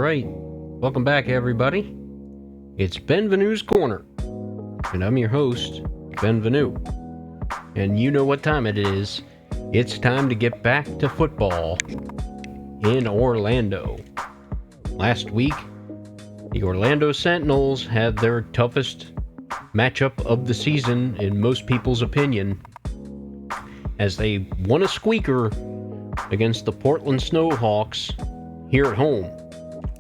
Alright, welcome back everybody. It's Benvenue's Corner, and I'm your host, Benvenue. And you know what time it is. It's time to get back to football in Orlando. Last week, the Orlando Sentinels had their toughest matchup of the season in most people's opinion, as they won a squeaker against the Portland Snowhawks here at home.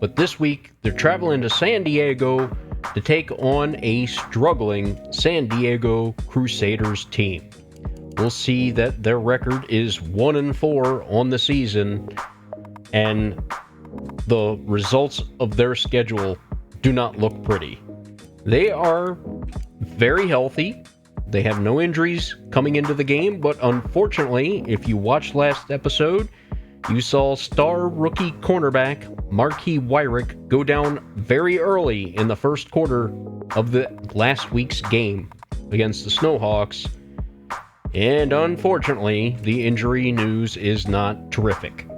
But this week, they're traveling to San Diego to take on a struggling San Diego Crusaders team. We'll see that their record is 1-4 on the season, and the results of their schedule do not look pretty. They are very healthy. They have no injuries coming into the game, but unfortunately, if you watched last episode, you saw star rookie cornerback Marquis Wyrick go down very early in the first quarter of the last week's game against the Snowhawks. And unfortunately, the injury news is not terrific.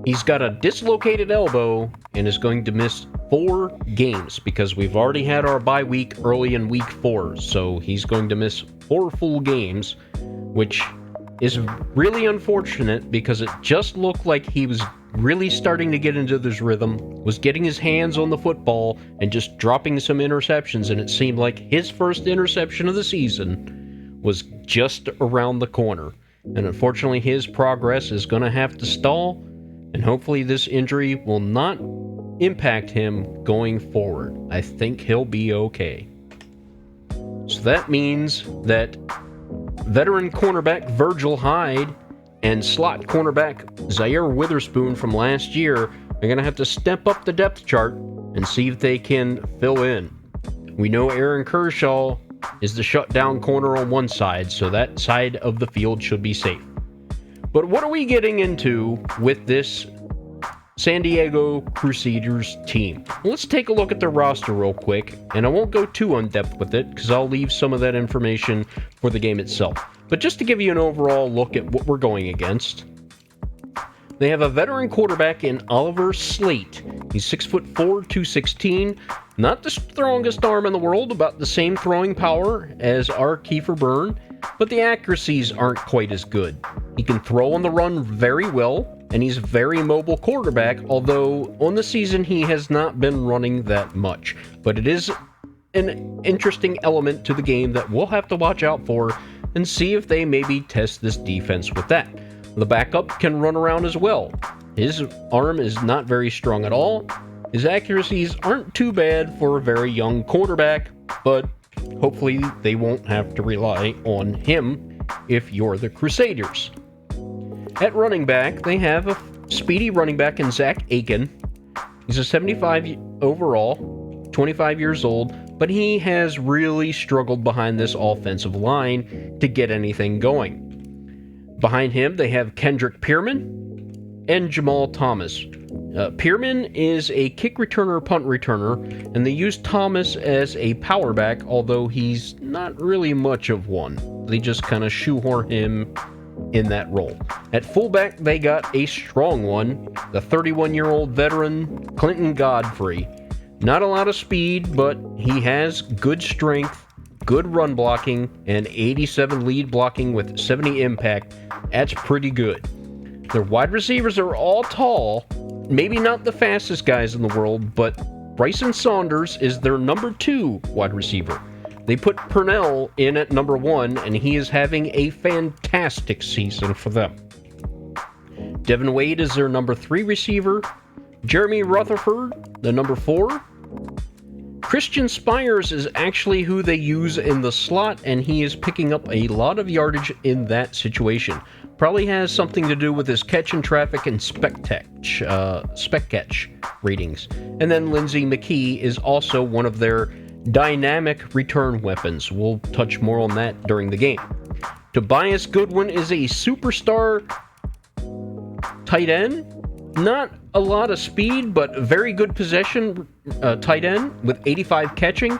He's got a dislocated elbow and is going to miss 4 games because we've already had our bye week early in week 4. So he's going to miss 4 full games, which is really unfortunate because it just looked like he was really starting to get into this rhythm, was getting his hands on the football and just dropping some interceptions, and it seemed like his first interception of the season was just around the corner. And unfortunately, his progress is going to have to stall, and hopefully this injury will not impact him going forward. I think he'll be okay. So that means that veteran cornerback Virgil Hyde and slot cornerback Zaire Witherspoon from last year are going to have to step up the depth chart and see if they can fill in. We know Aaron Kershaw is the shutdown corner on one side, so that side of the field should be safe. But what are we getting into with this San Diego Crusaders team? Let's take a look at their roster real quick, and I won't go too in-depth with it because I'll leave some of that information for the game itself. But just to give you an overall look at what we're going against, they have a veteran quarterback in Oliver Slate. He's 6'4", 216, not the strongest arm in the world, about the same throwing power as our Kiefer Byrne, but the accuracies aren't quite as good. He can throw on the run very well, and he's a very mobile quarterback, although on the season he has not been running that much. But it is an interesting element to the game that we'll have to watch out for and see if they maybe test this defense with that. The backup can run around as well. His arm is not very strong at all. His accuracies aren't too bad for a very young quarterback, but hopefully they won't have to rely on him if you're the Crusaders. At running back, they have a speedy running back in Zach Aiken. He's a 75 overall, 25 years old, but he has really struggled behind this offensive line to get anything going. Behind him, they have Kendrick Pierman and Jamal Thomas. Pierman is a kick returner, punt returner, and they use Thomas as a power back, although he's not really much of one. They just kind of shoehorn him in that role. At fullback, they got a strong one, the 31-year-old veteran Clinton Godfrey. Not a lot of speed, but he has good strength, good run blocking, and 87 lead blocking with 70 impact. That's pretty good. Their wide receivers are all tall, maybe not the fastest guys in the world, but Bryson Saunders is their number 2 wide receiver. They put Purnell in at number 1, and he is having a fantastic season for them. Devin Wade is their number 3 receiver. Jeremy Rutherford, the number 4. Christian Spires is actually who they use in the slot, and he is picking up a lot of yardage in that situation. Probably has something to do with his catch in traffic and spec catch ratings. And then Lindsey McKee is also one of their dynamic return weapons. We'll touch more on that during the game. Tobias Goodwin is a superstar tight end. Not a lot of speed, but very good possession tight end with 85 catching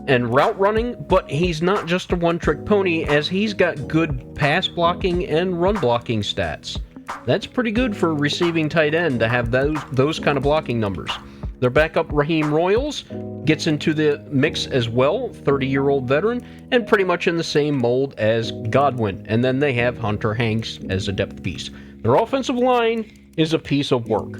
and route running, but he's not just a one-trick pony, as he's got good pass blocking and run blocking stats. That's pretty good for a receiving tight end to have those kind of blocking numbers. Their backup, Raheem Royals, gets into the mix as well, 30-year-old veteran, and pretty much in the same mold as Godwin. And then they have Hunter Hanks as a depth piece. Their offensive line is a piece of work.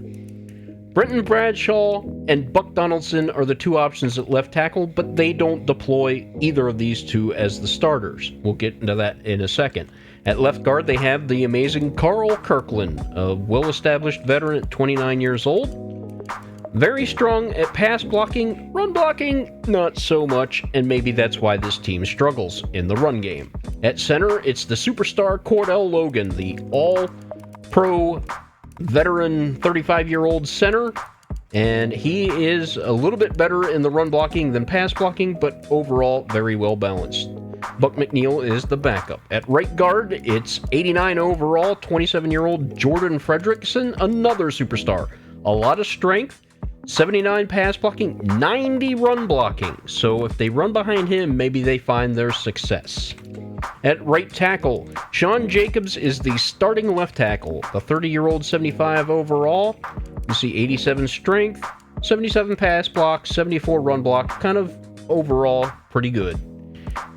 Brenton Bradshaw and Buck Donaldson are the two options at left tackle, but they don't deploy either of these two as the starters. We'll get into that in a second. At left guard, they have the amazing Carl Kirkland, a well-established veteran at 29 years old. Very strong at pass blocking, run blocking, not so much, and maybe that's why this team struggles in the run game. At center, it's the superstar Cordell Logan, the all-pro veteran 35-year-old center, and he is a little bit better in the run blocking than pass blocking, but overall very well balanced. Buck McNeil is the backup. At right guard, it's 89 overall, 27-year-old Jordan Fredrickson, another superstar. A lot of strength, 79 pass blocking, 90 run blocking. So if they run behind him, maybe they find their success. At right tackle, Sean Jacobs is the starting left tackle. The 30-year-old, 75 overall. You see 87 strength, 77 pass block, 74 run block. Kind of overall pretty good.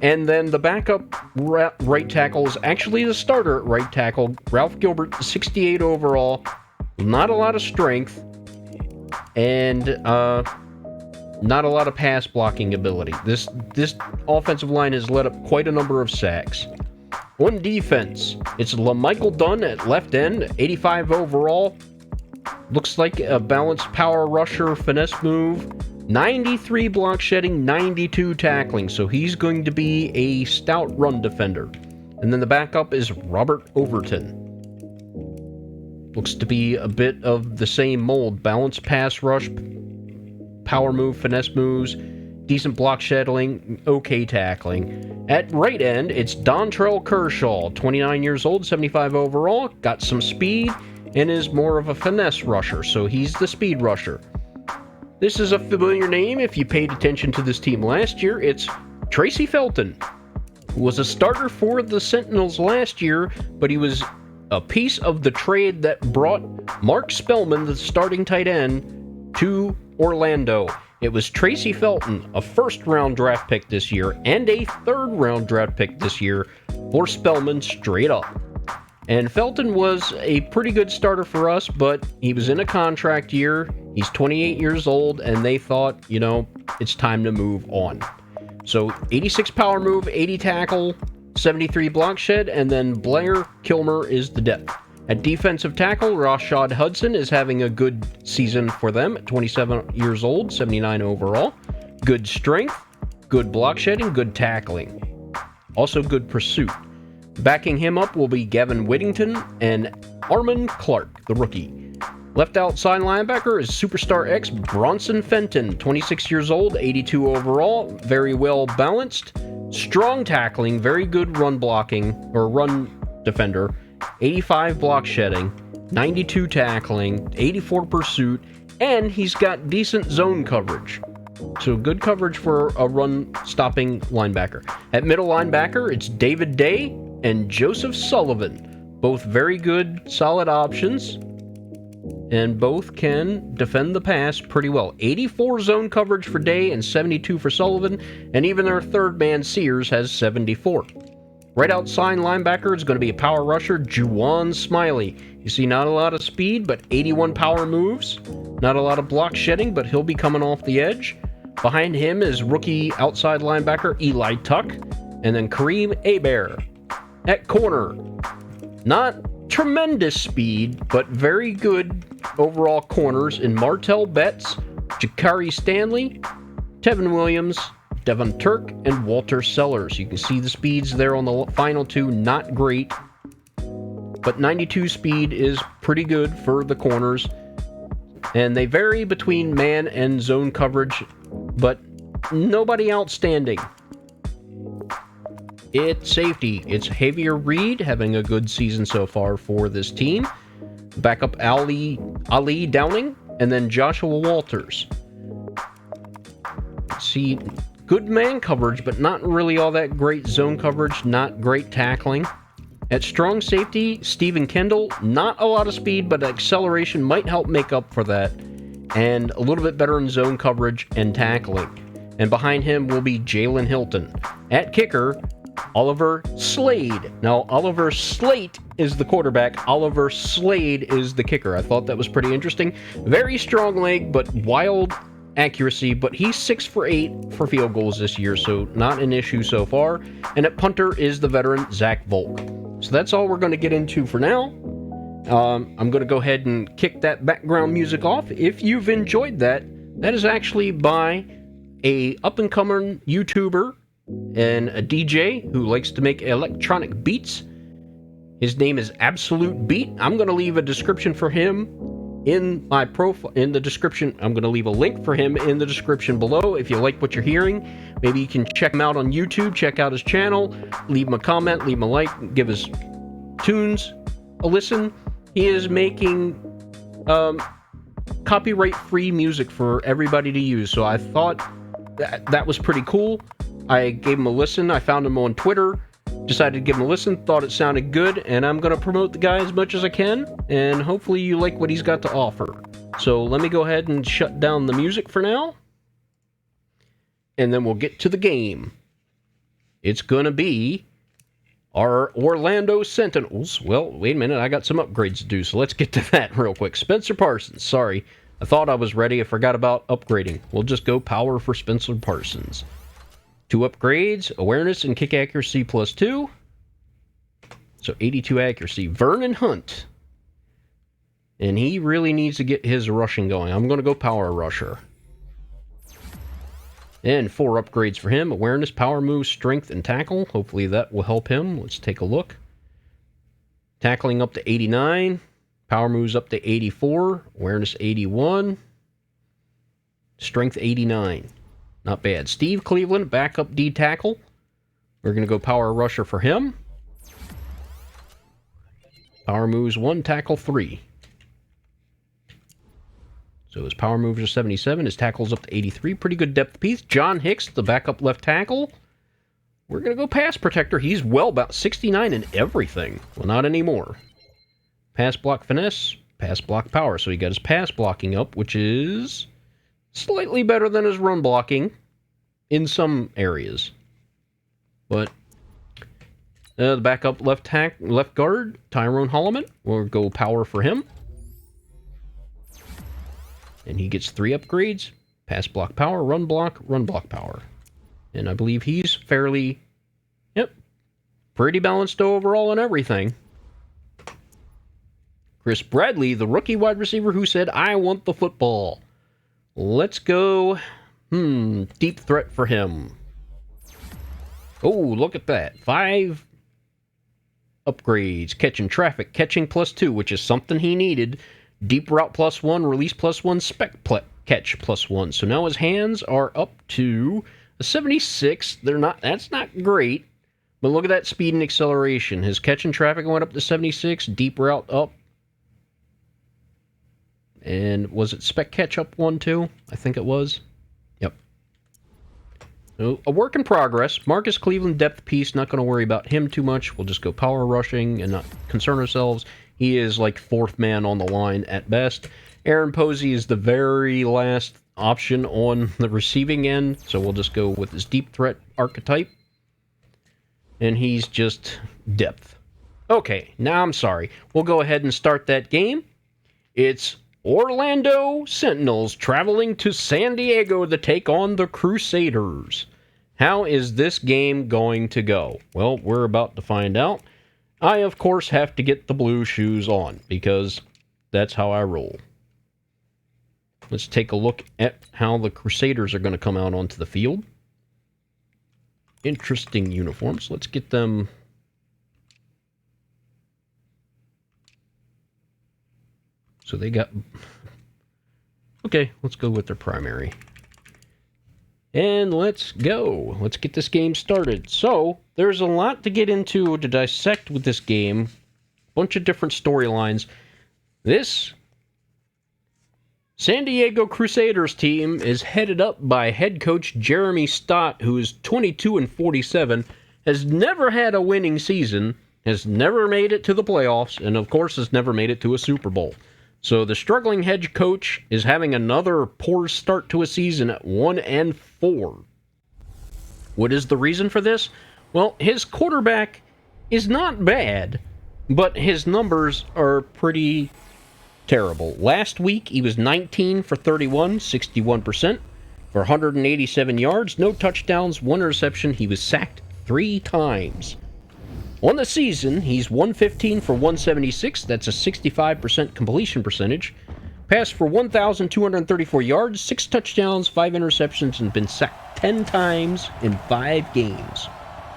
And then the backup right tackle is actually the starter at right tackle. Ralph Gilbert, 68 overall. Not a lot of strength. And not a lot of pass blocking ability. This offensive line has let up quite a number of sacks. On defense, it's LaMichael Dunn at left end, 85 overall. Looks like a balanced power rusher, finesse move. 93 block shedding, 92 tackling. So he's going to be a stout run defender. And then the backup is Robert Overton. Looks to be a bit of the same mold. Balanced pass rush, power move, finesse moves, decent block shedding, okay tackling. At right end, it's Dontrell Kershaw, 29 years old, 75 overall, got some speed, and is more of a finesse rusher, so he's the speed rusher. This is a familiar name if you paid attention to this team last year. It's Tracy Felton, who was a starter for the Sentinels last year, but he was a piece of the trade that brought Mark Spellman, the starting tight end, to Orlando. It was Tracy Felton, a first-round draft pick this year, and a third-round draft pick this year for Spellman straight up. And Felton was a pretty good starter for us, but he was in a contract year. He's 28 years old, and they thought, it's time to move on. So 86 power move, 80 tackle, 73 block shed, and then Blair Kilmer is the depth. At defensive tackle, Rashad Hudson is having a good season for them at 27 years old, 79 overall. Good strength, good block shedding, good tackling. Also good pursuit. Backing him up will be Gavin Whittington and Armand Clark, the rookie. Left outside linebacker is Superstar X Bronson Fenton, 26 years old, 82 overall, very well balanced. Strong tackling, very good run blocking, or run defender, 85 block shedding, 92 tackling, 84 pursuit, and he's got decent zone coverage. So good coverage for a run-stopping linebacker. At middle linebacker, it's David Day and Joseph Sullivan. Both very good, solid options, and both can defend the pass pretty well. 84 zone coverage for Day and 72 for Sullivan, and even their third man, Sears, has 74. Right outside linebacker is going to be a power rusher, Juwan Smiley. You see, not a lot of speed, but 81 power moves. Not a lot of block shedding, but he'll be coming off the edge. Behind him is rookie outside linebacker Eli Tuck, and then Kareem Hebert. At corner, not tremendous speed, but very good overall corners in Martell Betts, Jakari Stanley, Tevin Williams, Devon Turk, and Walter Sellers. You can see the speeds there on the final two, not great, but 92 speed is pretty good for the corners, and they vary between man and zone coverage, but nobody outstanding. It's safety. It's Javier Reid having a good season so far for this team. Backup Ali Downing, and then Joshua Walters. See, good man coverage, but not really all that great zone coverage, not great tackling. At strong safety, Stephen Kendall, not a lot of speed, but acceleration might help make up for that, and a little bit better in zone coverage and tackling. And behind him will be Jalen Hilton. At kicker, Oliver Slade. Now, Oliver Slate is the quarterback. Oliver Slade is the kicker. I thought that was pretty interesting. Very strong leg, but wild accuracy. But he's 6 for 8 for field goals this year, so not an issue so far. And at punter is the veteran Zach Volk. So that's all we're going to get into for now. I'm going to go ahead and kick that background music off. If you've enjoyed that, that is actually by a up-and-coming YouTuber and a DJ who likes to make electronic beats. His name is Absolute Beat. I'm going to leave a description for him in my profile, in the description. I'm going to leave a link for him in the description below. If you like what you're hearing, maybe you can check him out on YouTube, check out his channel, leave him a comment, leave him a like, give his tunes a listen. He is making copyright-free music for everybody to use, so I thought that was pretty cool. I gave him a listen. I found him on Twitter, decided to give him a listen, thought it sounded good, and I'm going to promote the guy as much as I can, and hopefully you like what he's got to offer. So let me go ahead and shut down the music for now, and then we'll get to the game. It's going to be our Orlando Sentinels. Well, wait a minute, I got some upgrades to do, so let's get to that real quick. Spencer Parsons, sorry. I thought I was ready. I forgot about upgrading. We'll just go power for Spencer Parsons. 2 upgrades, awareness and kick accuracy +2. So 82 accuracy. Vernon Hunt. And he really needs to get his rushing going. I'm going to go power rusher. And 4 upgrades for him. Awareness, power move, strength, and tackle. Hopefully that will help him. Let's take a look. Tackling up to 89. Power moves up to 84. Awareness 81. Strength 89. Not bad. Steve Cleveland, backup D tackle. We're going to go power rusher for him. Power moves 1, tackle 3. So his power moves are 77. His tackle's up to 83. Pretty good depth piece. John Hicks, the backup left tackle. We're going to go pass protector. He's well about 69 in everything. Well, not anymore. Pass block finesse, pass block power. So he got his pass blocking up, which is slightly better than his run blocking in some areas. But the backup left guard, Tyrone Holloman. We'll go power for him. And he gets 3 upgrades. Pass block power, run block power. And I believe he's fairly, pretty balanced overall on everything. Chris Bradley, the rookie wide receiver who said, I want the football. Let's go, deep threat for him. Oh, look at that. 5 upgrades. Catching traffic, catching +2, which is something he needed. Deep route +1, release +1, spec catch +1. So now his hands are up to a 76. That's not great. But look at that speed and acceleration. His catch and traffic went up to 76, deep route up. And was it spec catch up 1 too? I think it was. Yep. So a work in progress. Marcus Cleveland, depth piece. Not going to worry about him too much. We'll just go power rushing and not concern ourselves. He is like 4th man on the line at best. Aaron Posey is the very last option on the receiving end. So we'll just go with his deep threat archetype. And he's just depth. Okay, now I'm sorry. We'll go ahead and start that game. It's Orlando Sentinels traveling to San Diego to take on the Crusaders. How is this game going to go? Well, we're about to find out. I, of course, have to get the blue shoes on because that's how I roll. Let's take a look at how the Crusaders are going to come out onto the field. Interesting uniforms. Let's get them. So they got... Okay, let's go with their primary. And let's go. Let's get this game started. So, there's a lot to get into to dissect with this game. Bunch of different storylines. This San Diego Crusaders team is headed up by head coach Jeremy Stott, who is 22-47, has never had a winning season, has never made it to the playoffs, and of course has never made it to a Super Bowl. So the struggling head coach is having another poor start to a season at 1-4. What is the reason for this? Well, his quarterback is not bad, but his numbers are pretty terrible. Last week, he was 19 for 31, 61%, for 187 yards, no touchdowns, 1 interception. He was sacked 3 times. On the season, he's 115 for 176, that's a 65% completion percentage. Passed for 1,234 yards, 6 touchdowns, 5 interceptions, and been sacked 10 times in 5 games.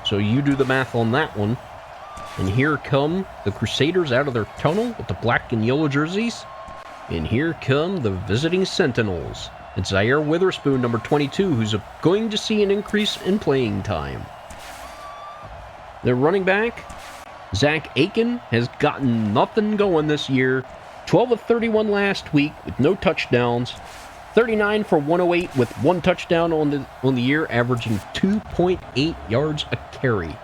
So you do the math on that one. And here come the Crusaders out of their tunnel with the black and yellow jerseys. And here come the visiting Sentinels. It's Zaire Witherspoon, number 22, who's going to see an increase in playing time. Their running back, Zach Aiken, has gotten nothing going this year. 12 of 31 last week with no touchdowns. 39 for 108 with 1 touchdown on the year, averaging 2.8 yards a carry.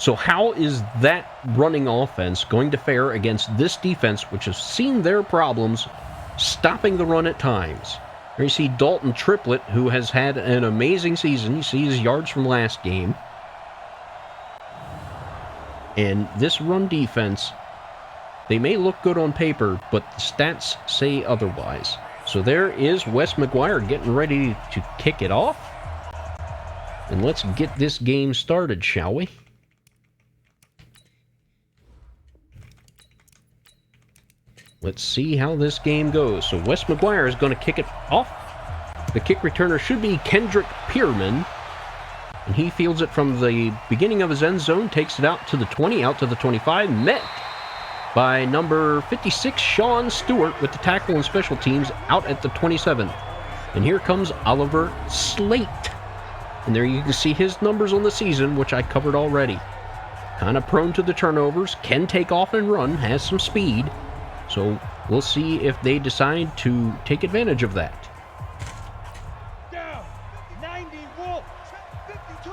So how is that running offense going to fare against this defense, which has seen their problems stopping the run at times? There you see Dalton Triplett, who has had an amazing season. You see his yards from last game. And this run defense, they may look good on paper, but the stats say otherwise. So there is Wes McGuire getting ready to kick it off. And let's get this game started, shall we? Let's see how this game goes. So Wes McGuire is going to kick it off. The kick returner should be Kendrick Pierman. And he fields it from the beginning of his end zone, takes it out to the 20, out to the 25, met by number 56, Sean Stewart, with the tackle and special teams out at the 27. And here comes Oliver Slate. And there you can see his numbers on the season, which I covered already. Kind of prone to the turnovers, can take off and run, has some speed. So we'll see if they decide to take advantage of that.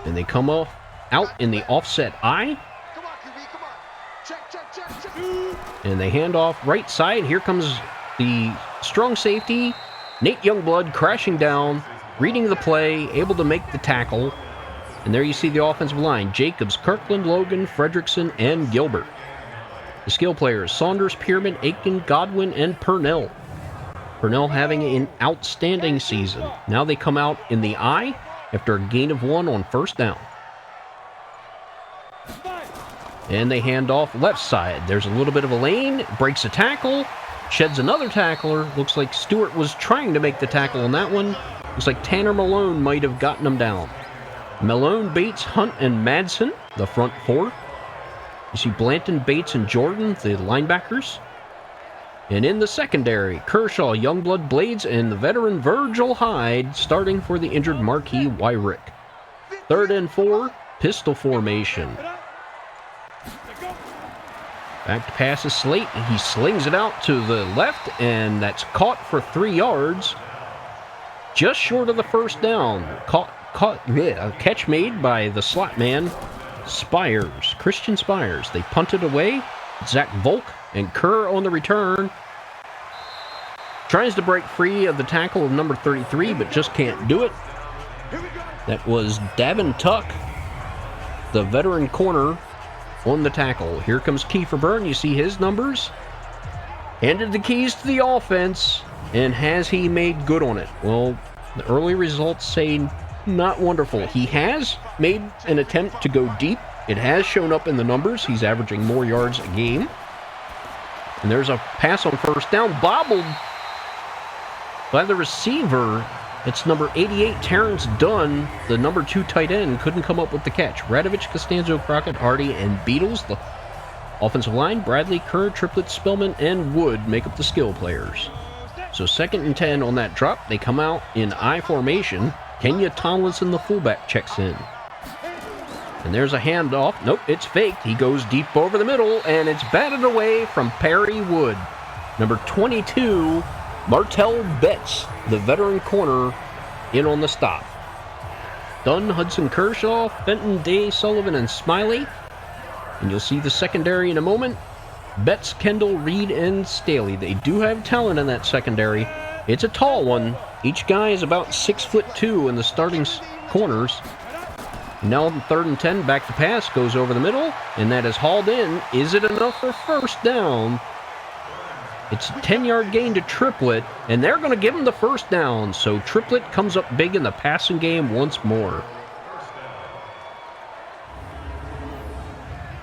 And they come out in the offset I. And they hand off right side. Here comes the strong safety, Nate Youngblood, crashing down, reading the play, able to make the tackle. And there you see the offensive line: Jacobs, Kirkland, Logan, Fredrickson, and Gilbert. The skill players: Saunders, Pierman, Aiken, Godwin, and Purnell. Purnell having an outstanding season. Now they come out in the I after a gain of 1 on first down. And they hand off left side. There's a little bit of a lane, breaks a tackle, sheds another tackler. Looks like Stewart was trying to make the tackle on that one. Looks like Tanner Malone might have gotten him down. Malone, Bates, Hunt, and Madsen, the front 4. You see Blanton, Bates, and Jordan, the linebackers. And in the secondary, Kershaw, Youngblood, Blades, and the veteran Virgil Hyde, starting for the injured Marquis Wyrick. 3rd and 4, pistol formation. Back to pass is Slate. He slings it out to the left, and that's caught for 3 yards. Just short of the first down. A catch made by the slot man, Spires, Christian Spires. They punted away. Zach Volk and Kerr on the return. Tries to break free of the tackle of number 33, but just can't do it. That was Davin Tuck, the veteran corner, on the tackle. Here comes Kiefer Byrne. You see his numbers. Handed the keys to the offense, and has he made good on it? Well, the early results say not wonderful. He has made an attempt to go deep. It has shown up in the numbers. He's averaging more yards a game. And there's a pass on first down, bobbled by the receiver. It's number 88, Terrence Dunn, the number 2 tight end, couldn't come up with the catch. Radovich, Costanzo, Crockett, Hardy, and Beatles, the offensive line. Bradley, Kerr, Triplett, Spellman, and Wood make up the skill players. So 2nd and 10 on that drop. They come out in I formation. Kenya Tomlinson, the fullback, checks in. And there's a handoff. Nope, it's faked. He goes deep over the middle, and it's batted away from Perry Wood. Number 22, Martell Betts, the veteran corner, in on the stop. Dunn, Hudson Kershaw, Fenton, Day, Sullivan, and Smiley. And you'll see the secondary in a moment. Betts, Kendall, Reid, and Staley. They do have talent in that secondary. It's a tall one. Each guy is about 6'2" in the starting corners. Now on 3rd and 10, back to pass, goes over the middle, and that is hauled in. Is it enough for first down? It's a 10-yard gain to Triplett, and they're going to give him the first down. So Triplett comes up big in the passing game once more.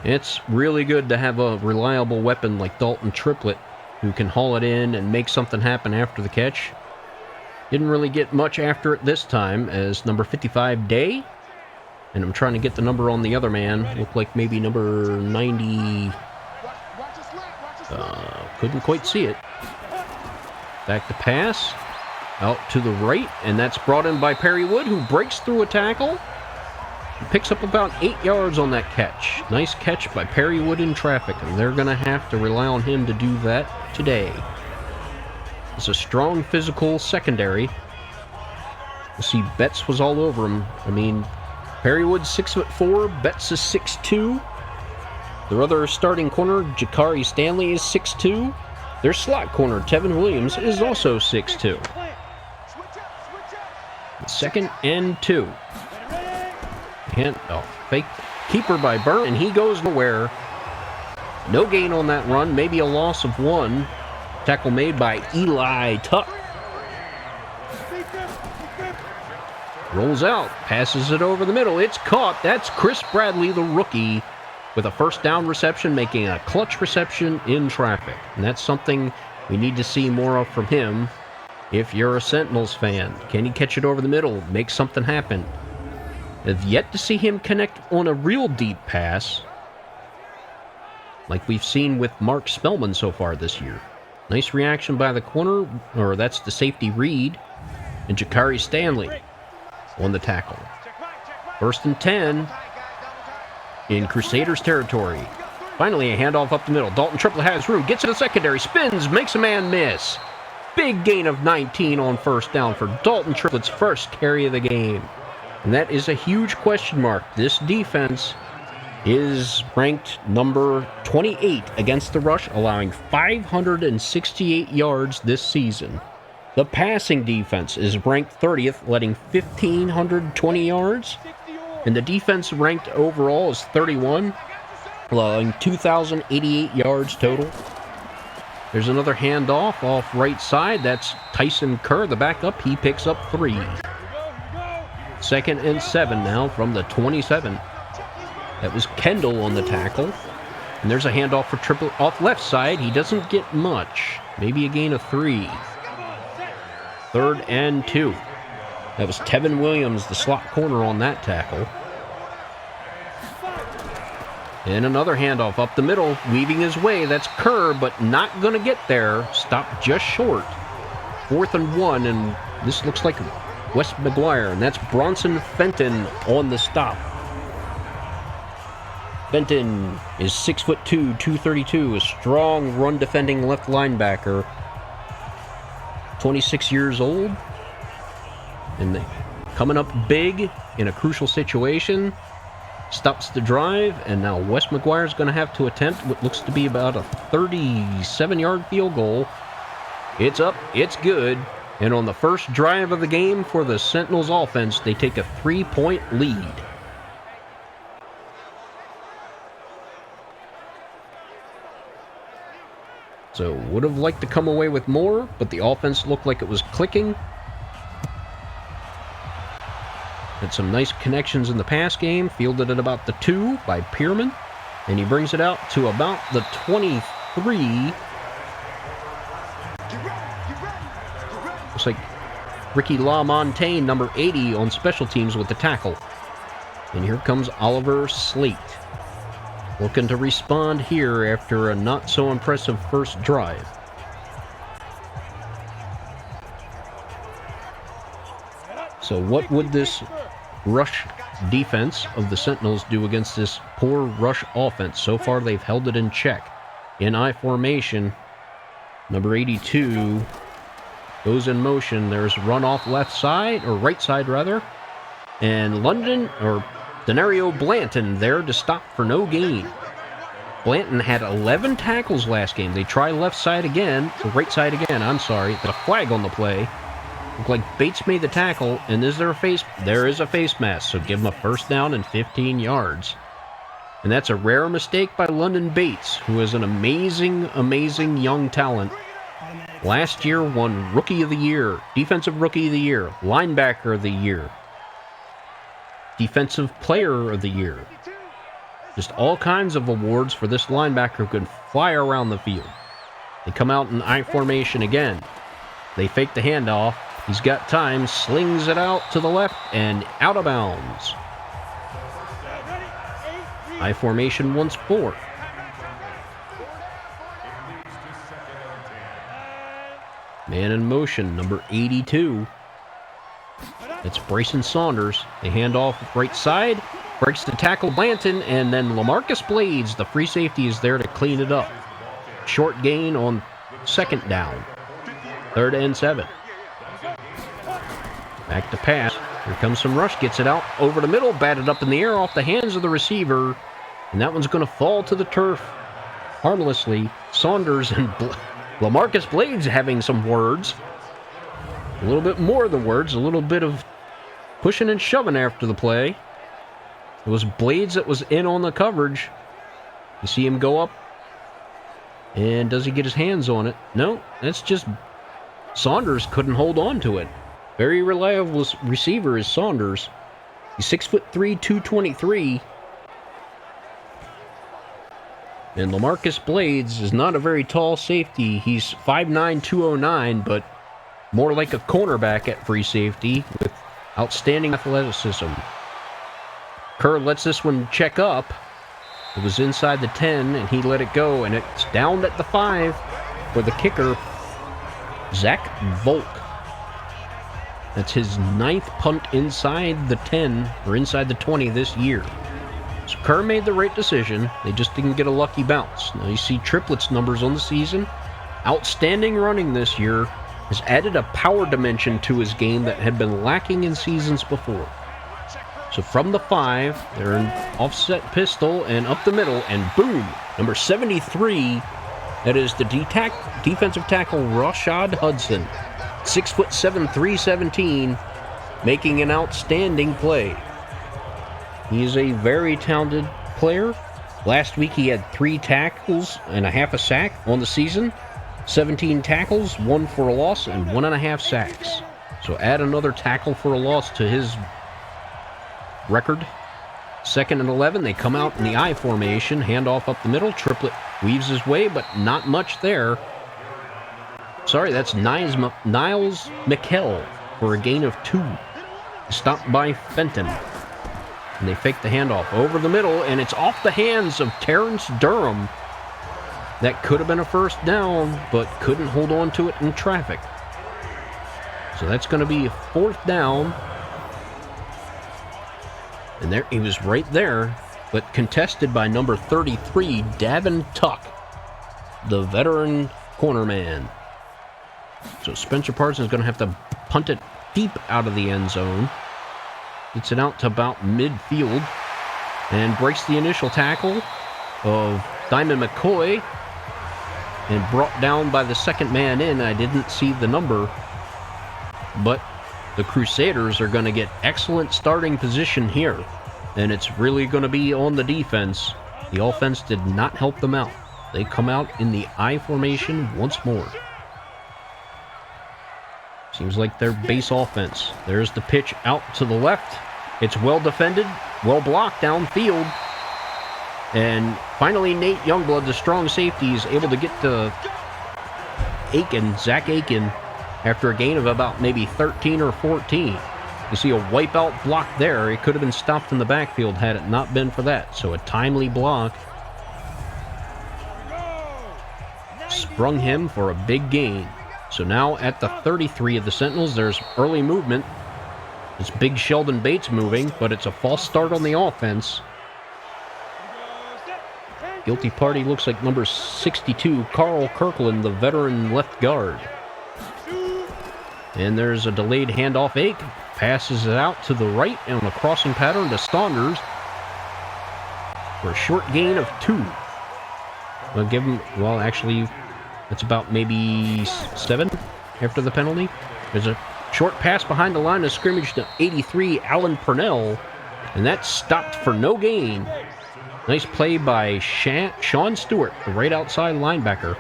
It's really good to have a reliable weapon like Dalton Triplett who can haul it in and make something happen after the catch. Didn't really get much after it this time as number 55, Day. And I'm trying to get the number on the other man. Looked like maybe number 90. Couldn't quite see it. Back to pass. Out to the right. And that's brought in by Perry Wood, who breaks through a tackle. He picks up about 8 yards on that catch. Nice catch by Perry Wood in traffic. And they're going to have to rely on him to do that today. It's a strong physical secondary. You see Betts was all over him. I mean, Perry Wood's 6'4", Betts is 6'2". Their other starting corner, Jakari Stanley, is 6'2". Their slot corner, Tevin Williams, is also 6'2". 2nd and 2. Fake keeper by Burnt, and he goes nowhere. No gain on that run, maybe a loss of 1. Tackle made by Eli Tuck. Rolls out, passes it over the middle. It's caught. That's Chris Bradley, the rookie, with a first down reception, making a clutch reception in traffic. And that's something we need to see more of from him if you're a Sentinels fan. Can he catch it over the middle, make something happen? Have yet to see him connect on a real deep pass like we've seen with Mark Spellman so far this year. Nice reaction by the corner, or that's the safety Reid, and Jakari Stanley on the tackle. 1st and 10 in Crusaders territory. Finally, a handoff up the middle. Dalton Triplett has room, gets to the secondary, spins, makes a man miss. Big gain of 19 on first down for Dalton Triplett's first carry of the game. And that is a huge question mark. This defense is ranked number 28 against the rush, allowing 568 yards this season. The passing defense is ranked 30th, letting 1,520 yards. And the defense ranked overall is 31, allowing 2,088 yards total. There's another handoff off right side. That's Tyson Kerr, the backup. He picks up 3. 2nd and 7 now from the 27. That was Kendall on the tackle. And there's a handoff for Triplett off left side. He doesn't get much. Maybe a gain of 3. 3rd and 2. That was Tevin Williams, the slot corner on that tackle. And another handoff up the middle, weaving his way. That's Kerr, but not going to get there. Stopped just short. 4th and 1, and this looks like Wes McGuire, and that's Bronson Fenton on the stop. Fenton is 6'2", 232, a strong run-defending left linebacker. 26 years old. And coming up big in a crucial situation. Stops the drive, and now Wes McGuire is going to have to attempt what looks to be about a 37-yard field goal. It's up, it's good, and on the first drive of the game for the Sentinels offense, they take a 3-point lead. So would have liked to come away with more, but the offense looked like it was clicking. Had some nice connections in the pass game, fielded at about the 2 by Pierman, and he brings it out to about the 23. Looks like Ricky LaMontagne, number 80, on special teams with the tackle. And here comes Oliver Slate, looking to respond here after a not-so-impressive first drive. So what would this rush defense of the Sentinels do against this poor rush offense? So far, they've held it in check. In I formation, number 82 goes in motion. There's run off left side, or right side rather. And Denario Blanton there to stop for no gain. Blanton had 11 tackles last game. They try left side again, or right side again, I'm sorry. There's a flag on the play. Looked like Bates made the tackle, and is there a face? There is a face mask, so give him a first down and 15 yards. And that's a rare mistake by London Bates, who is an amazing, amazing young talent. Last year won Rookie of the Year, Defensive Rookie of the Year, Linebacker of the Year, Defensive Player of the Year. Just all kinds of awards for this linebacker who can fly around the field. They come out in I formation again. They fake the handoff. He's got time, slings it out to the left, and out of bounds. I formation once more. Man in motion, number 82. It's Bryson Saunders. They hand off right side. Breaks the tackle, Blanton, and then LaMarcus Blades, the free safety, is there to clean it up. Short gain on second down. 3rd and 7. Back to pass. Here comes some rush. Gets it out over the middle. Batted up in the air off the hands of the receiver. And that one's going to fall to the turf harmlessly. Saunders and LaMarcus Blades having some words. A little bit more than words. A little bit of pushing and shoving after the play. It was Blades that was in on the coverage. You see him go up. And does he get his hands on it? No, that's just Saunders couldn't hold on to it. Very reliable receiver is Saunders. He's 6'3", 223. And LaMarcus Blades is not a very tall safety. He's 5'9", 209, but more like a cornerback at free safety with outstanding athleticism. Kerr lets this one check up. It was inside the 10, and he let it go, and it's down at the 5 for the kicker, Zach Volk. That's his 9th punt inside the 10, or inside the 20 this year. So Kerr made the right decision. They just didn't get a lucky bounce. Now you see triplets numbers on the season. Outstanding running this year has added a power dimension to his game that had been lacking in seasons before. So from the 5, they're in offset pistol and up the middle, and boom, number 73, that is the defensive tackle Rashad Hudson. 6'7", 317, making an outstanding play. He's a very talented player. Last week he had 3 tackles and a half a sack on the season. 17 tackles, 1 for a loss, and 1.5 sacks. So add another tackle for a loss to his record. 2nd and 11, they come out in the I formation, handoff up the middle, triplet weaves his way, but not much there. Sorry, that's Niles McKell for a gain of 2. Stopped by Fenton. And they fake the handoff over the middle, and it's off the hands of Terrence Durham. That could have been a first down, but couldn't hold on to it in traffic. So that's going to be a 4th down. And there he was right there, but contested by number 33, Davin Tuck, the veteran cornerman. So Spencer Parsons is going to have to punt it deep out of the end zone. Gets it out to about midfield and breaks the initial tackle of Diamond McCoy and brought down by the second man in. I didn't see the number, but the Crusaders are going to get excellent starting position here, and it's really going to be on the defense. The offense did not help them out. They come out in the I formation once more. Seems like their base offense. There's the pitch out to the left. It's well defended, well blocked downfield. And finally, Nate Youngblood, the strong safety, is able to get to Zach Aiken, after a gain of about maybe 13 or 14. You see a wipeout block there. It could have been stopped in the backfield had it not been for that. So a timely block sprung him for a big gain. So now at the 33 of the Sentinels, there's early movement. It's big Sheldon Bates moving, but it's a false start on the offense. Guilty party looks like number 62, Carl Kirkland, the veteran left guard. And there's a delayed handoff. Ake passes it out to the right on a crossing pattern to Saunders for a short gain of 2. I'll give him, well, actually, it's about maybe 7 after the penalty. There's a short pass behind the line of scrimmage to 83, Alan Purnell, and that's stopped for no gain. Nice play by Sean Stewart, the right outside linebacker.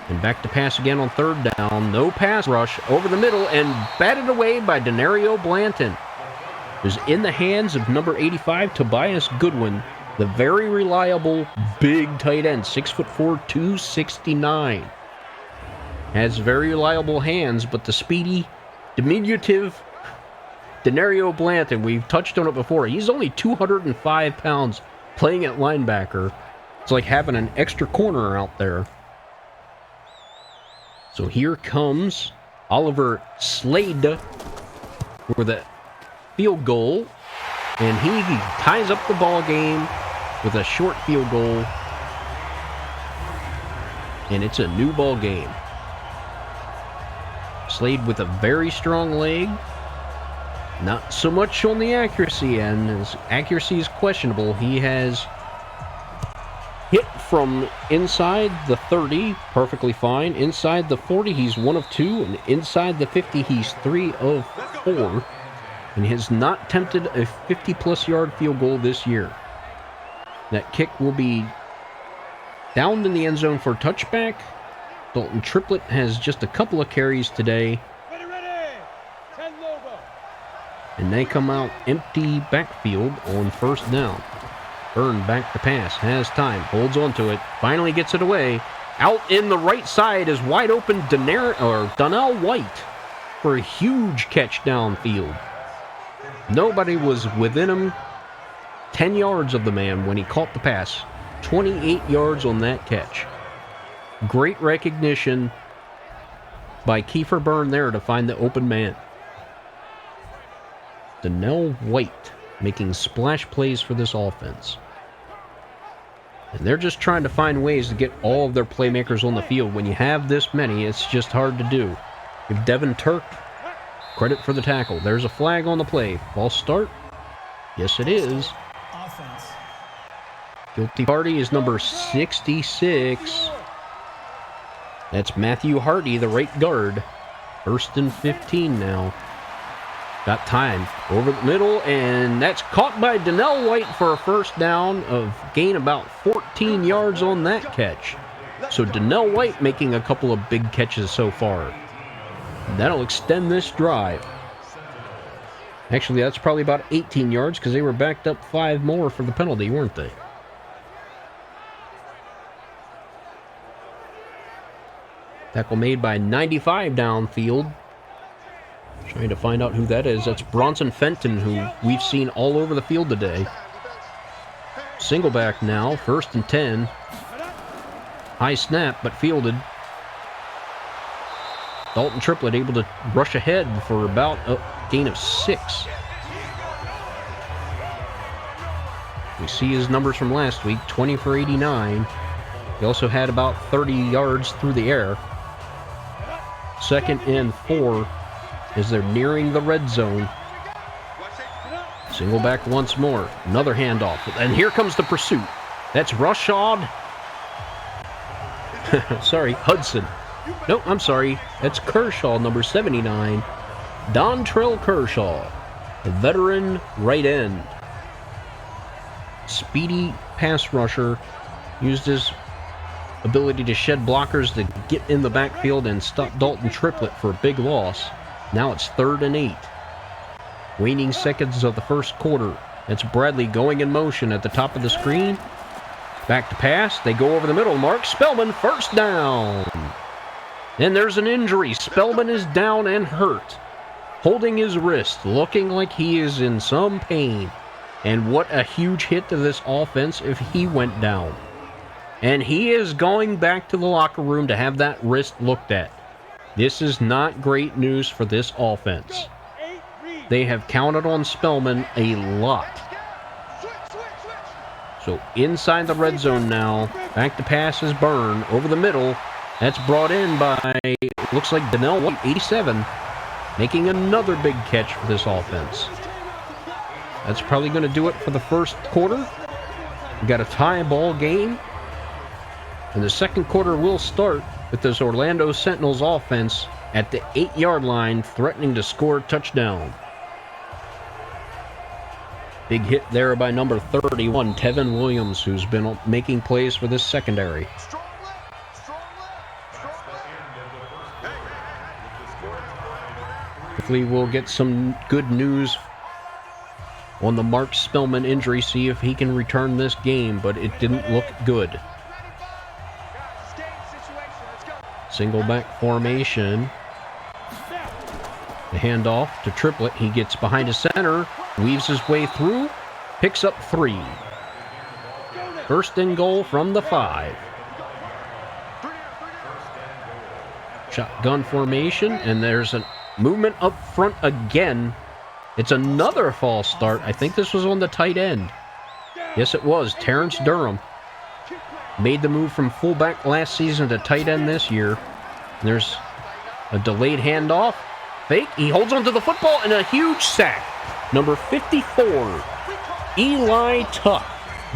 And back to pass again on third down. No pass rush over the middle and batted away by Denario Blanton. It was in the hands of number 85, Tobias Goodwin, the very reliable big tight end, 6'4", 269. Has very reliable hands, but the speedy, diminutive Denario Blanton, we've touched on it before. He's only 205 pounds playing at linebacker. It's like having an extra corner out there. So here comes Oliver Slade for the field goal. And he ties up the ball game with a short field goal. And it's a new ball game. Slade with a very strong leg. Not so much on the accuracy end. His accuracy is questionable. He has hit from inside the 30, perfectly fine. Inside the 40, he's 1 of 2. And inside the 50, he's 3 of 4. And has not attempted a 50-plus yard field goal this year. That kick will be down in the end zone for a touchback. Dalton Triplett has just a couple of carries today. And they come out empty backfield on first down. Byrne back to pass, has time, holds on to it, finally gets it away. Out in the right side is wide open Donnell White for a huge catch downfield. Nobody was within him 10 yards of the man when he caught the pass. 28 yards on that catch. Great recognition by Kiefer Byrne there to find the open man. Donnell White making splash plays for this offense. And they're just trying to find ways to get all of their playmakers on the field. When you have this many, it's just hard to do. Give Devin Turk credit for the tackle. There's a flag on the play. False start? Yes, it is. Offense. Guilty party is number 66. That's Matthew Hardy, the right guard. 1st and 15 now. Got time over the middle, and that's caught by Donnell White for a first down of gain about 14 yards on that catch. So Donnell White making a couple of big catches so far. That'll extend this drive. Actually, that's probably about 18 yards because they were backed up 5 more for the penalty, weren't they? Tackle made by 95 downfield. Trying to find out who that is. That's Bronson Fenton, who we've seen all over the field today. Single back now, 1st and 10. High snap, but fielded. Dalton Triplett able to rush ahead for about a gain of 6. We see his numbers from last week, 20 for 89. He also had about 30 yards through the air. 2nd and 4 as they're nearing the red zone. Single back once more. Another handoff. And here comes the pursuit. That's Rashad. Sorry, Hudson. No, I'm sorry. That's Kershaw, number 79. Dontrell Kershaw, the veteran right end. Speedy pass rusher. Used his ability to shed blockers to get in the backfield and stop Dalton Triplett for a big loss. Now it's 3rd and 8. Waning seconds of the first quarter. That's Bradley going in motion at the top of the screen. Back to pass. They go over the middle. Mark Spellman, first down. And there's an injury. Spellman is down and hurt. Holding his wrist, looking like he is in some pain. And what a huge hit to this offense if he went down. And he is going back to the locker room to have that wrist looked at. This is not great news for this offense. They have counted on Spellman a lot. So inside the red zone now. Back to pass is Byrne over the middle. That's brought in by, looks like Donnell White, 87, making another big catch for this offense. That's probably going to do it for the first quarter. We got a tie ball game. And the second quarter will start with this Orlando Sentinels offense at the 8-yard line, threatening to score a touchdown. Big hit there by number 31, Tevin Williams, who's been making plays for this secondary. Hopefully we'll get some good news on the Mark Spellman injury, see if he can return this game, but it didn't look good. Single back formation. The handoff to Triplett. He gets behind his center, weaves his way through, picks up 3. First and goal from the 5. Shotgun formation, and there's a movement up front again. It's another false start. I think this was on the tight end. Yes, it was. Terrence Durham made the move from fullback last season to tight end this year. And there's a delayed handoff. Fake. He holds onto the football and a huge sack. Number 54, Eli Tuck,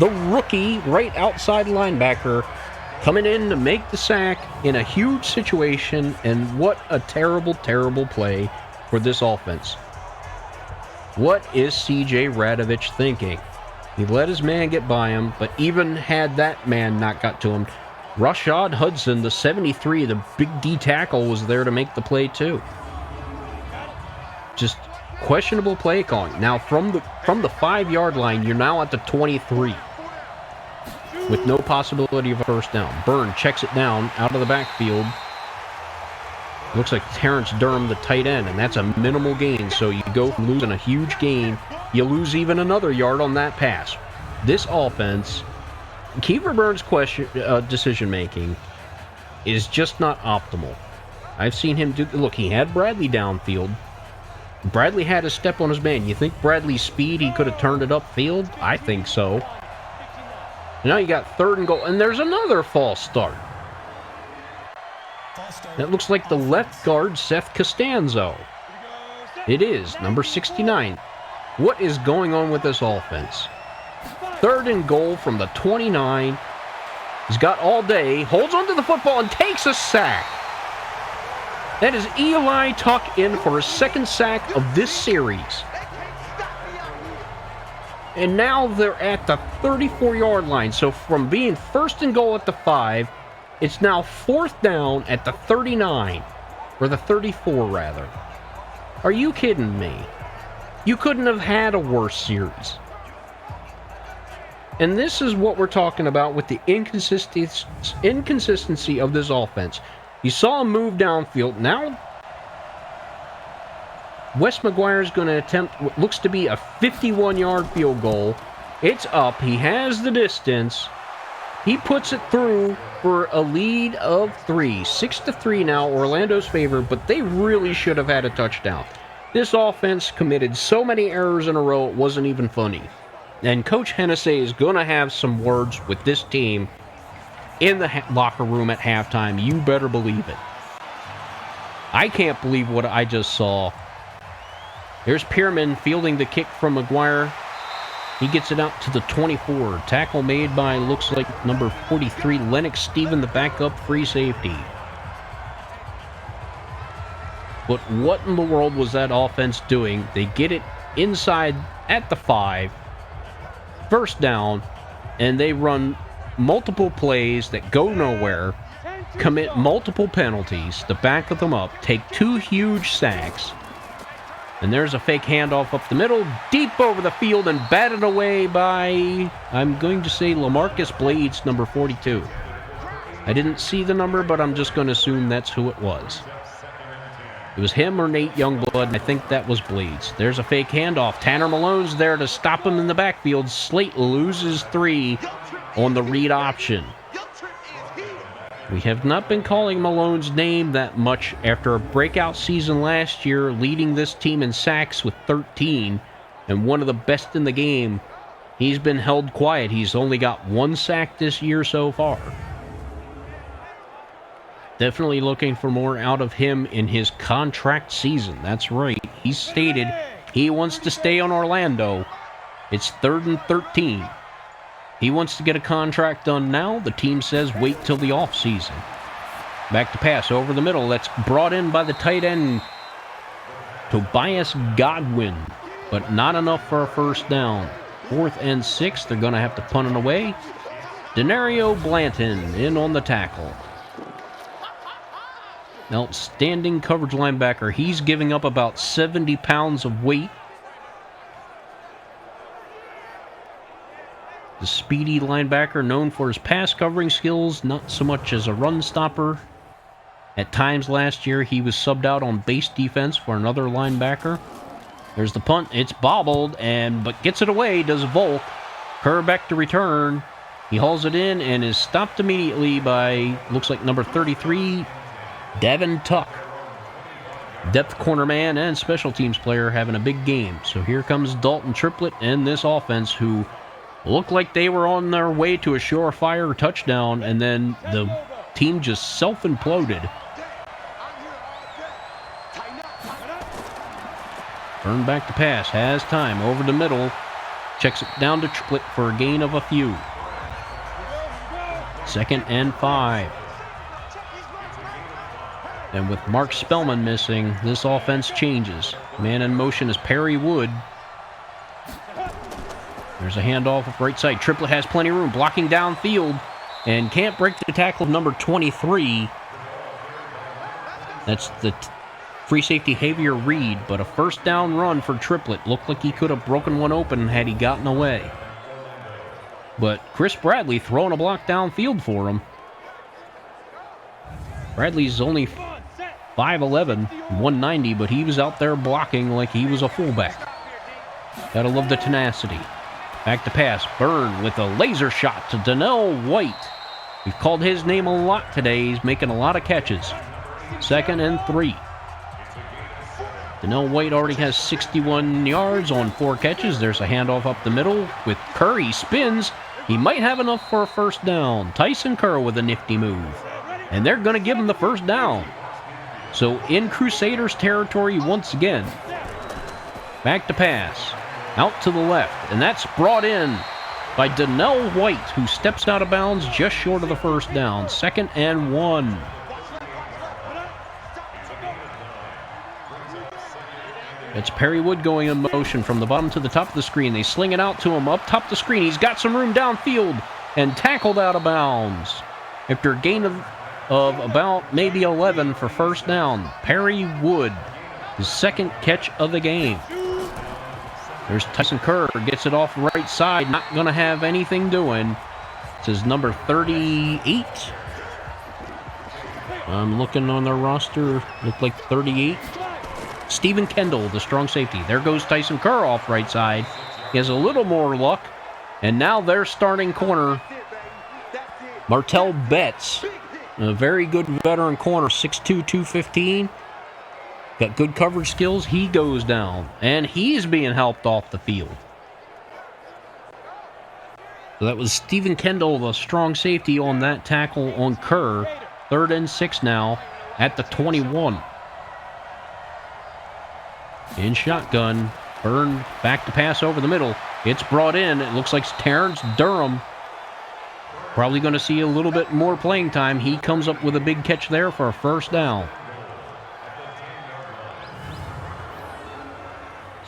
the rookie right outside linebacker, coming in to make the sack in a huge situation. And what a terrible, terrible play for this offense. What is C.J. Radovich thinking? He let his man get by him, but even had that man not got to him, Rashad Hudson, the 73, the big D tackle, was there to make the play too. Just questionable play calling. Now from the 5-yard line, you're now at the 23 with no possibility of a first down. Byrne checks it down out of the backfield. Looks like Terrence Durham, the tight end, and that's a minimal gain. So you go from losing a huge gain, you lose even another yard on that pass. This offense, Kiefer Burns' decision-making is just not optimal. I've seen him do... Look, he had Bradley downfield. Bradley had a step on his man. You think Bradley's speed, he could have turned it upfield? I think so. Now you got 3rd and goal, and there's another false start. That looks like the left guard, Seth Costanzo. It is, number 69. What is going on with this offense? 3rd and goal from the 29. He's got all day, holds onto the football, and takes a sack. That is Eli Tuck in for his 2nd sack of this series. And now they're at the 34-yard line. So from being 1st and goal at the 5, it's now 4th down at the 39, or the 34 rather. Are you kidding me? You couldn't have had a worse series. And this is what we're talking about with the inconsistency of this offense. You saw him move downfield. Now, Wes McGuire is going to attempt what looks to be a 51-yard field goal. It's up. He has the distance. He puts it through for a lead of 3. 6-3 now, Orlando's favor, but they really should have had a touchdown. This offense committed so many errors in a row, it wasn't even funny. And Coach Hennessy is going to have some words with this team in the locker room at halftime. You better believe it. I can't believe what I just saw. There's Pierman fielding the kick from McGuire. He gets it out to the 24. Tackle made by, looks like, number 43, Lennox Steven, the backup free safety. But what in the world was that offense doing? They get it inside at the 5. First down, and they run multiple plays that go nowhere, commit multiple penalties to back them up, take 2 huge sacks, and there's a fake handoff up the middle, deep over the field, and batted away by, I'm going to say, LaMarcus Blades, number 42. I didn't see the number, but I'm just going to assume that's who it was. It was him or Nate Youngblood, and I think that was Blades. There's a fake handoff. Tanner Malone's there to stop him in the backfield. Slate loses 3 on the read option. We have not been calling Malone's name that much after a breakout season last year, leading this team in sacks with 13, and one of the best in the game. He's been held quiet. He's only got 1 sack this year so far. Definitely looking for more out of him in his contract season. That's right. He stated he wants to stay on Orlando. It's 3rd and 13. He wants to get a contract done now. The team says wait till the offseason. Back to pass over the middle. That's brought in by the tight end, Tobias Godwin, but not enough for a first down. 4th and 6. They're going to have to punt it away. Denario Blanton in on the tackle. Outstanding coverage linebacker. He's giving up about 70 pounds of weight. The speedy linebacker known for his pass covering skills, not so much as a run stopper. At times last year, he was subbed out on base defense for another linebacker. There's the punt. It's bobbled, but gets it away, does Volk. Kerr back to return. He hauls it in and is stopped immediately by, looks like number 33, Devin Tuck. Depth corner man and special teams player having a big game. So here comes Dalton Triplett and this offense, who looked like they were on their way to a surefire touchdown, and then the team just self-imploded. Burn back to pass, has time, over the middle, checks it down to Triplett for a gain of a few. 2nd and 5. And with Mark Spellman missing, this offense changes. Man in motion is Perry Wood. There's a handoff of right side. Triplett has plenty of room, blocking downfield, and can't break the tackle of number 23. That's the free safety Javier Reid, but a first down run for Triplett. Looked like he could have broken one open had he gotten away. But Chris Bradley throwing a block downfield for him. Bradley's only 5'11", 190, but he was out there blocking like he was a fullback. Gotta love the tenacity. Back to pass. Byrne with a laser shot to Donnell White. We've called his name a lot today. He's making a lot of catches. 2nd and 3. Donnell White already has 61 yards on 4 catches. There's a handoff up the middle with Kerr. He spins. He might have enough for a first down. Tyson Kerr with a nifty move. And they're going to give him the first down. So in Crusaders territory once again. Back to pass. Out to the left. And that's brought in by Donnell White, who steps out of bounds just short of the first down. 2nd and 1. It's Perry Wood going in motion from the bottom to the top of the screen. They sling it out to him up top the screen. He's got some room downfield and tackled out of bounds. After a gain of about maybe 11 for first down. Perry Wood, his 2nd catch of the game. There's Tyson Kerr, gets it off right side, not going to have anything doing. It's his number 38. I'm looking on their roster, looked like 38. Stephen Kendall, the strong safety. There goes Tyson Kerr off right side. He has a little more luck. And now their starting corner, Martell Betts, a very good veteran corner, 6'2", 215. Got good coverage skills. He goes down, and he's being helped off the field. So that was Stephen Kendall, the strong safety, on that tackle on Kerr. 3rd and 6 now at the 21. In shotgun, Byrne back to pass over the middle. It's brought in. It looks like Terrence Durham. Probably going to see a little bit more playing time. He comes up with a big catch there for a first down.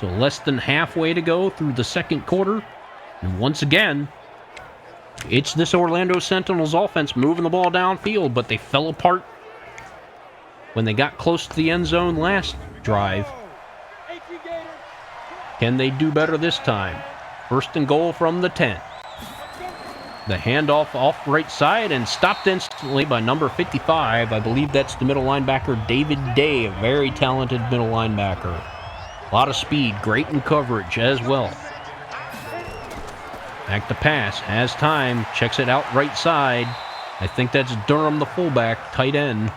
So less than halfway to go through the 2nd quarter. And once again, it's this Orlando Sentinels offense moving the ball downfield, but they fell apart when they got close to the end zone last drive. Can they do better this time? 1st and goal from the 10. The handoff off right side and stopped instantly by number 55. I believe that's the middle linebacker, David Day, a very talented middle linebacker. A lot of speed, great in coverage as well. Back to pass, has time, checks it out right side. I think that's Durham, the fullback, tight end.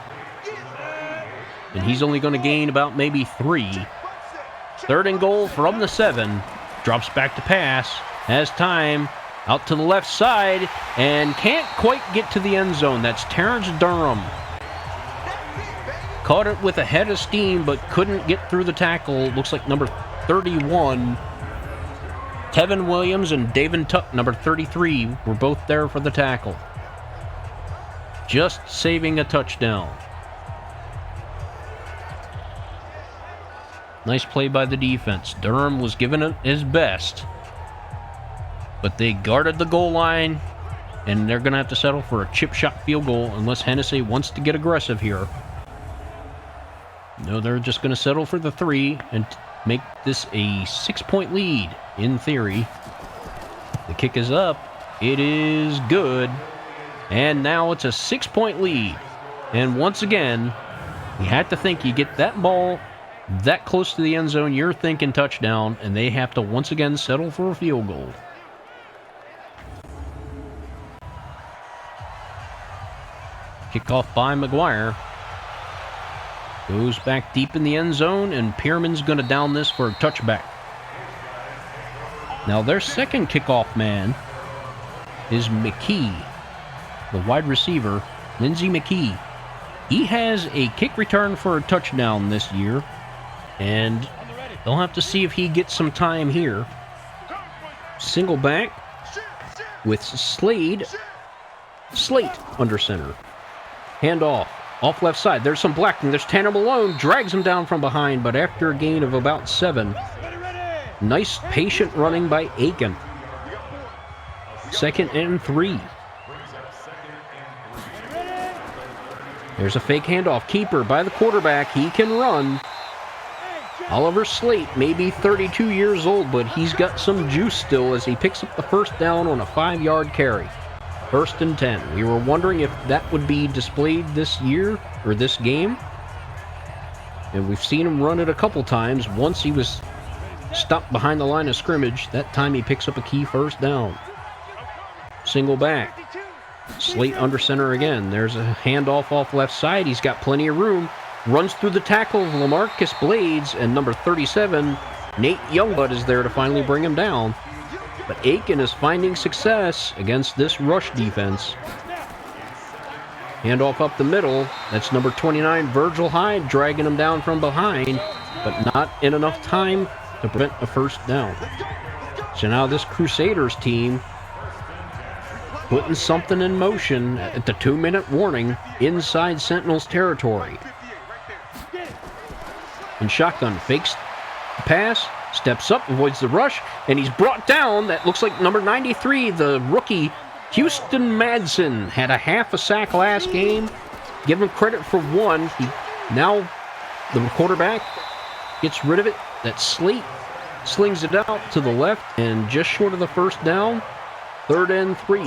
And he's only going to gain about maybe 3. 3rd and goal from the 7. Drops back to pass, has time, out to the left side, and can't quite get to the end zone. That's Terrence Durham. Caught it with a head of steam, but couldn't get through the tackle. Looks like number 31. Tevin Williams and Davin Tuck, number 33, were both there for the tackle. Just saving a touchdown. Nice play by the defense. Durham was giving it his best, but they guarded the goal line, and they're going to have to settle for a chip shot field goal unless Hennessy wants to get aggressive here. No, they're just going to settle for the 3 and make this a 6-point lead, in theory. The kick is up. It is good. And now it's a 6-point lead. And once again, you have to think you get that ball that close to the end zone, you're thinking touchdown, and they have to once again settle for a field goal. Kickoff by McGuire. Goes back deep in the end zone, and Pierman's going to down this for a touchback. Now their second kickoff man is McKee, the wide receiver, Lindsey McKee. He has a kick return for a touchdown this year, and they'll have to see if he gets some time here. Single back with Slate under center. Handoff. Off left side. There's some blocking. There's Tanner Malone. Drags him down from behind, but after a gain of about 7. Nice patient running by Aiken. 2nd and 3. There's a fake handoff. Keeper by the quarterback. He can run. Oliver Slate may be 32 years old, but he's got some juice still as he picks up the first down on a 5-yard carry. 1st and 10. We were wondering if that would be displayed this year, or this game. And we've seen him run it a couple times. Once he was stopped behind the line of scrimmage. That time he picks up a key first down. Single back. Slate under center again. There's a handoff off left side. He's got plenty of room. Runs through the tackle of LaMarcus Blades, and number 37, Nate Youngblood, is there to finally bring him down. But Aiken is finding success against this rush defense. Handoff up the middle. That's number 29, Virgil Hyde, dragging him down from behind, but not in enough time to prevent a first down. So now this Crusaders team putting something in motion at the 2-minute warning inside Sentinels territory. And shotgun fakes the pass, steps up, avoids the rush, and he's brought down. That looks like number 93, the rookie, Houston Madsen, had a half a sack last game. Give him credit for 1. Now the quarterback gets rid of it. That Slate slings it out to the left and just short of the first down. 3rd and 3.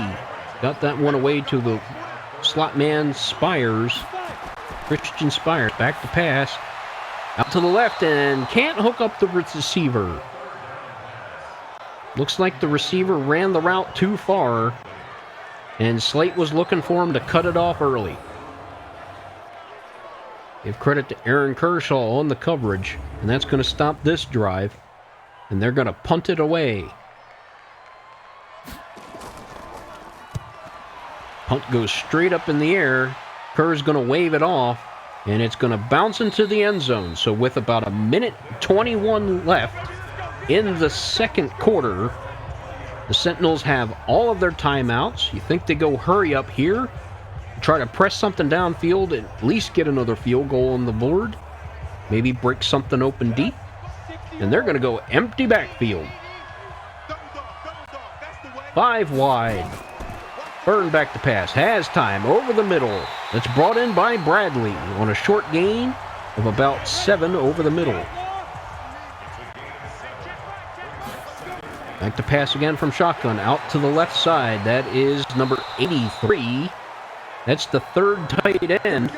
Got that one away to the slot man Spires. Christian Spires back to pass. Out to the left and can't hook up the receiver. Looks like the receiver ran the route too far, and Slate was looking for him to cut it off early. Give credit to Aaron Kershaw on the coverage, and that's going to stop this drive, and they're going to punt it away. Punt goes straight up in the air. Kerr's going to wave it off, and it's going to bounce into the end zone. So with about 1:21 left in the second quarter, the Sentinels have all of their timeouts. You think they go hurry up here, try to press something downfield, and at least get another field goal on the board, maybe break something open deep, and they're going to go empty backfield. 5 wide. Burn back to pass. Has time over the middle. That's brought in by Bradley on a short gain of about 7 over the middle. Back to pass again from shotgun. Out to the left side. That is number 83. That's the 3rd tight end.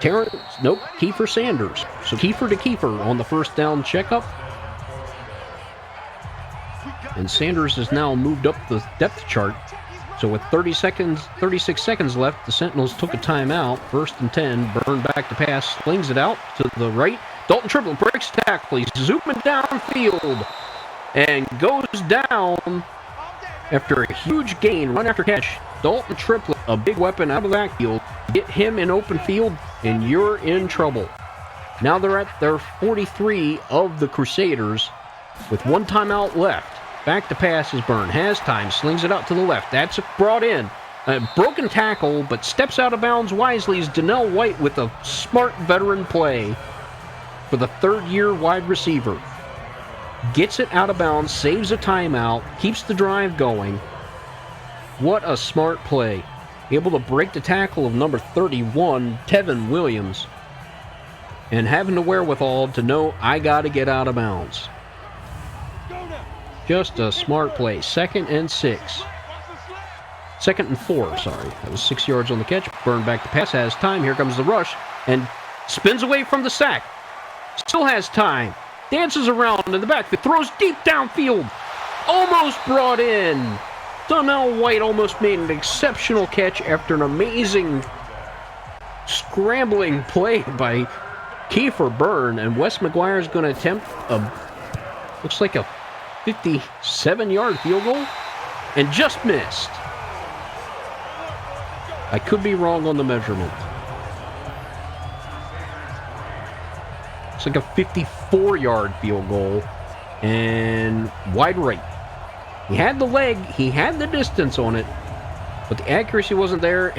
Kiefer Sanders. So Kiefer to Kiefer on the first down checkup. And Sanders has now moved up the depth chart. So with 36 seconds left, the Sentinels took a timeout. 1st and 10. Burn back to pass. Slings it out to the right. Dalton Triplett breaks tackle. He's zooming downfield and goes down after a huge gain. Run after catch. Dalton Triplett, a big weapon out of the backfield. Get him in open field, and you're in trouble. Now they're at their 43 of the Crusaders. with one timeout left. Back to pass is Byrne. Has time. Slings it out to the left. That's brought in. A broken tackle, but steps out of bounds wisely is Donnell White with a smart veteran play for the third-year wide receiver. Gets it out of bounds, saves a timeout, keeps the drive going. What a smart play. Able to break the tackle of number 31, Tevin Williams, and having the wherewithal to know I got to get out of bounds. Just a smart play. 2nd and 6. 2nd and 4, sorry. That was 6 yards on the catch. Byrne back to pass. Has time. Here comes the rush. And spins away from the sack. Still has time. Dances around in the back. Throws deep downfield. Almost brought in. Donnell White almost made an exceptional catch after an amazing scrambling play by Kiefer Byrne. And Wes McGuire is going to attempt looks like a 57-yard field goal, and just missed. I could be wrong on the measurement. It's like a 54-yard field goal, and wide right. He had the leg, he had the distance on it, but the accuracy wasn't there.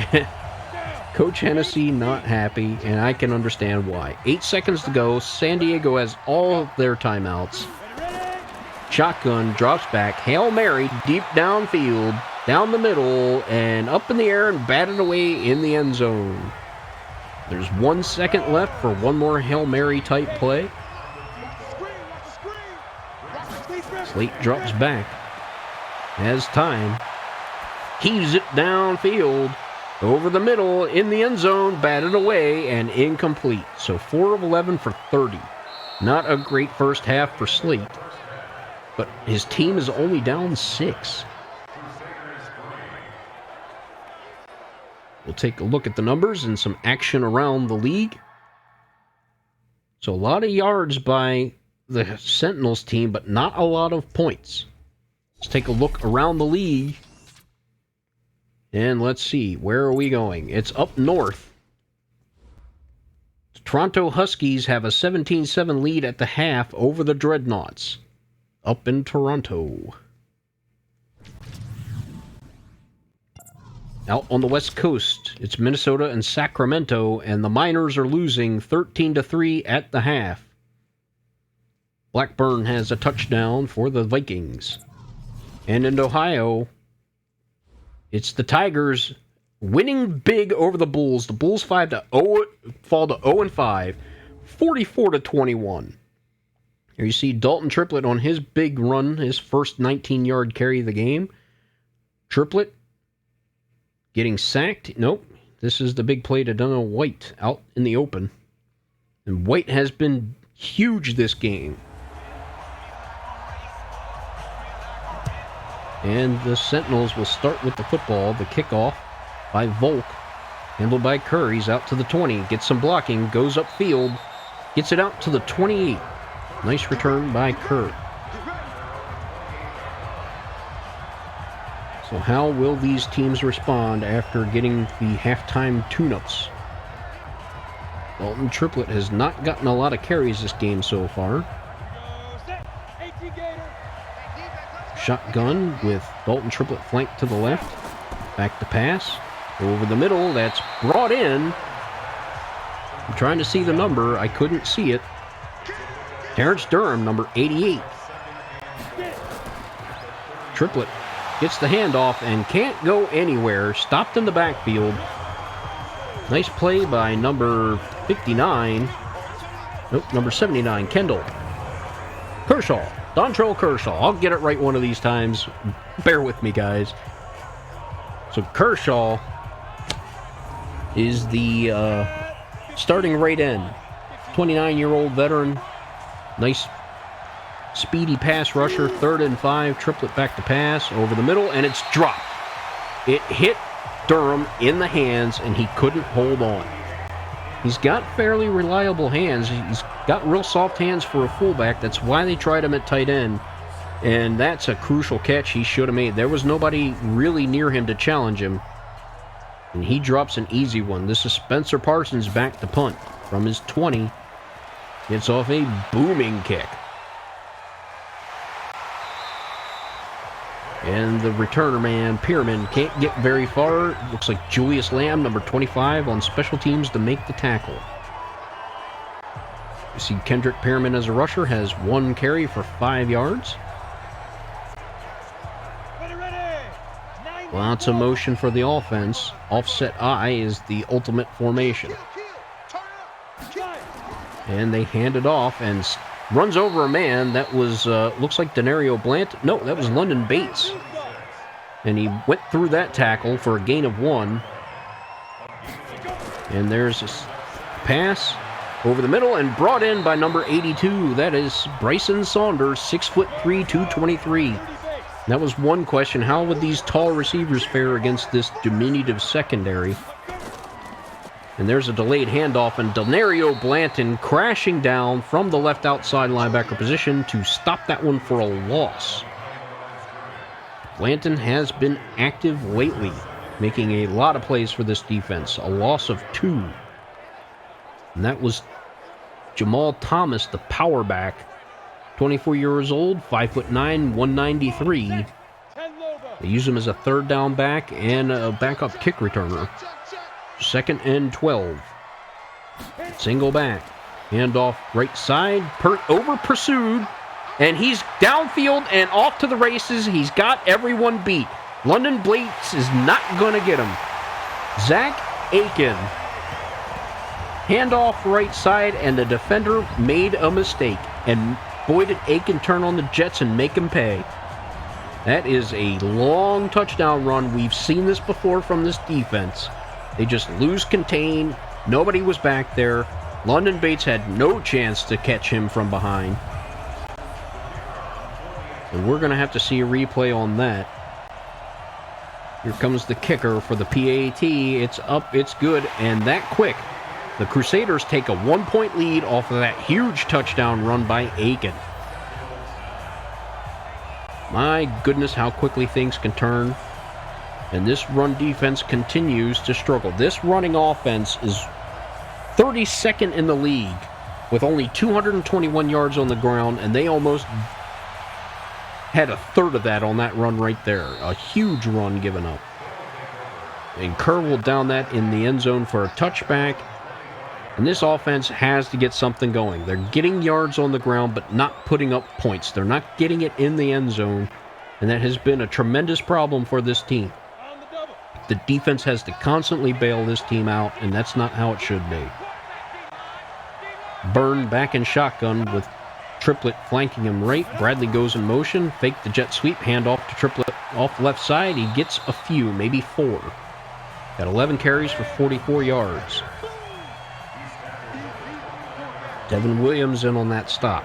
Coach Hennessy not happy, and I can understand why. 8 seconds to go. San Diego has all of their timeouts. Shotgun, drops back, Hail Mary, deep downfield, down the middle, and up in the air and batted away in the end zone. There's 1 second left for one more Hail Mary type play. Slate drops back. Has time. Heaves it downfield. Over the middle, in the end zone, batted away, and incomplete. So 4 of 11 for 30. Not a great first half for Slate. But his team is only down 6. We'll take a look at the numbers and some action around the league. So a lot of yards by the Sentinels team, but not a lot of points. Let's take a look around the league. And let's see, where are we going? It's up north. The Toronto Huskies have a 17-7 lead at the half over the Dreadnoughts. Up in Toronto. Out on the West Coast, it's Minnesota and Sacramento, and the Miners are losing 13-3 at the half. Blackburn has a touchdown for the Vikings. And in Ohio, it's the Tigers winning big over the Bulls. The Bulls fall to 0-5, 44-21. Here you see Dalton Triplett on his big run, his first 19-yard carry of the game. Triplett getting sacked. Nope. This is the big play to Donnell White out in the open. And White has been huge this game. And the Sentinels will start with the football. The kickoff by Volk. Handled by Kerr. He's out to the 20. Gets some blocking. Goes upfield. Gets it out to the 28. Nice return by Kerr. So how will these teams respond after getting the halftime tune-ups? Dalton Triplett has not gotten a lot of carries this game so far. Shotgun with Dalton Triplett flanked to the left. Back to pass. Over the middle. That's brought in. I'm trying to see the number. I couldn't see it. Terrence Durham, number 88. Triplett gets the handoff and can't go anywhere. Stopped in the backfield. Nice play by number 59. Nope, number 79, Kendall. Kershaw. Dontrell Kershaw. I'll get it right one of these times. Bear with me, guys. So Kershaw is the starting right end. 29-year-old veteran. Nice speedy pass rusher. 3rd and 5. Triplett back to pass. Over the middle, and it's dropped. It hit Durham in the hands, and he couldn't hold on. He's got fairly reliable hands. He's got real soft hands for a fullback. That's why they tried him at tight end. And that's a crucial catch he should have made. There was nobody really near him to challenge him. And he drops an easy one. This is Spencer Parsons back to punt from his 20. Gets off a booming kick. And the returner man, Pierman, can't get very far. Looks like Julius Lamb, number 25, on special teams to make the tackle. You see Kendrick Pierman as a rusher has 1 carry for 5 yards. Lots of motion for the offense. Offset I is the ultimate formation. And they hand it off and runs over a man. That was, looks like Denario Blant. No, that was London Bates. And he went through that tackle for a gain of 1. And there's a pass over the middle and brought in by number 82. That is Bryson Saunders, 6'3", 223. That was one question. How would these tall receivers fare against this diminutive secondary? And there's a delayed handoff, and Denario Blanton crashing down from the left outside linebacker position to stop that one for a loss. Blanton has been active lately, making a lot of plays for this defense. A loss of 2. And that was Jamal Thomas, the power back. 24 years old, 5'9", 193. They use him as a third down back and a backup kick returner. 2nd and 12. Single back. Handoff right side. Over pursued. And he's downfield and off to the races. He's got everyone beat. London Bates is not going to get him. Zach Aiken. Handoff right side, and the defender made a mistake. And boy, did Aiken turn on the Jets and make him pay. That is a long touchdown run. We've seen this before from this defense. They just lose contain. Nobody was back there. London Bates had no chance to catch him from behind. And we're going to have to see a replay on that. Here comes the kicker for the PAT. It's up, it's good, and that quick. The Crusaders take a 1-point lead off of that huge touchdown run by Aiken. My goodness, how quickly things can turn. And this run defense continues to struggle. This running offense is 32nd in the league with only 221 yards on the ground, and they almost had a third of that on that run right there. A huge run given up. And Kerr will down that in the end zone for a touchback. And this offense has to get something going. They're getting yards on the ground, but not putting up points. They're not getting it in the end zone, and that has been a tremendous problem for this team. The defense has to constantly bail this team out, and that's not how it should be. Byrne back in shotgun with Triplett flanking him right. Bradley goes in motion, fake the jet sweep, hand off to Triplett off left side. He gets a few, maybe 4. Got 11 carries for 44 yards. Devin Williams in on that stop.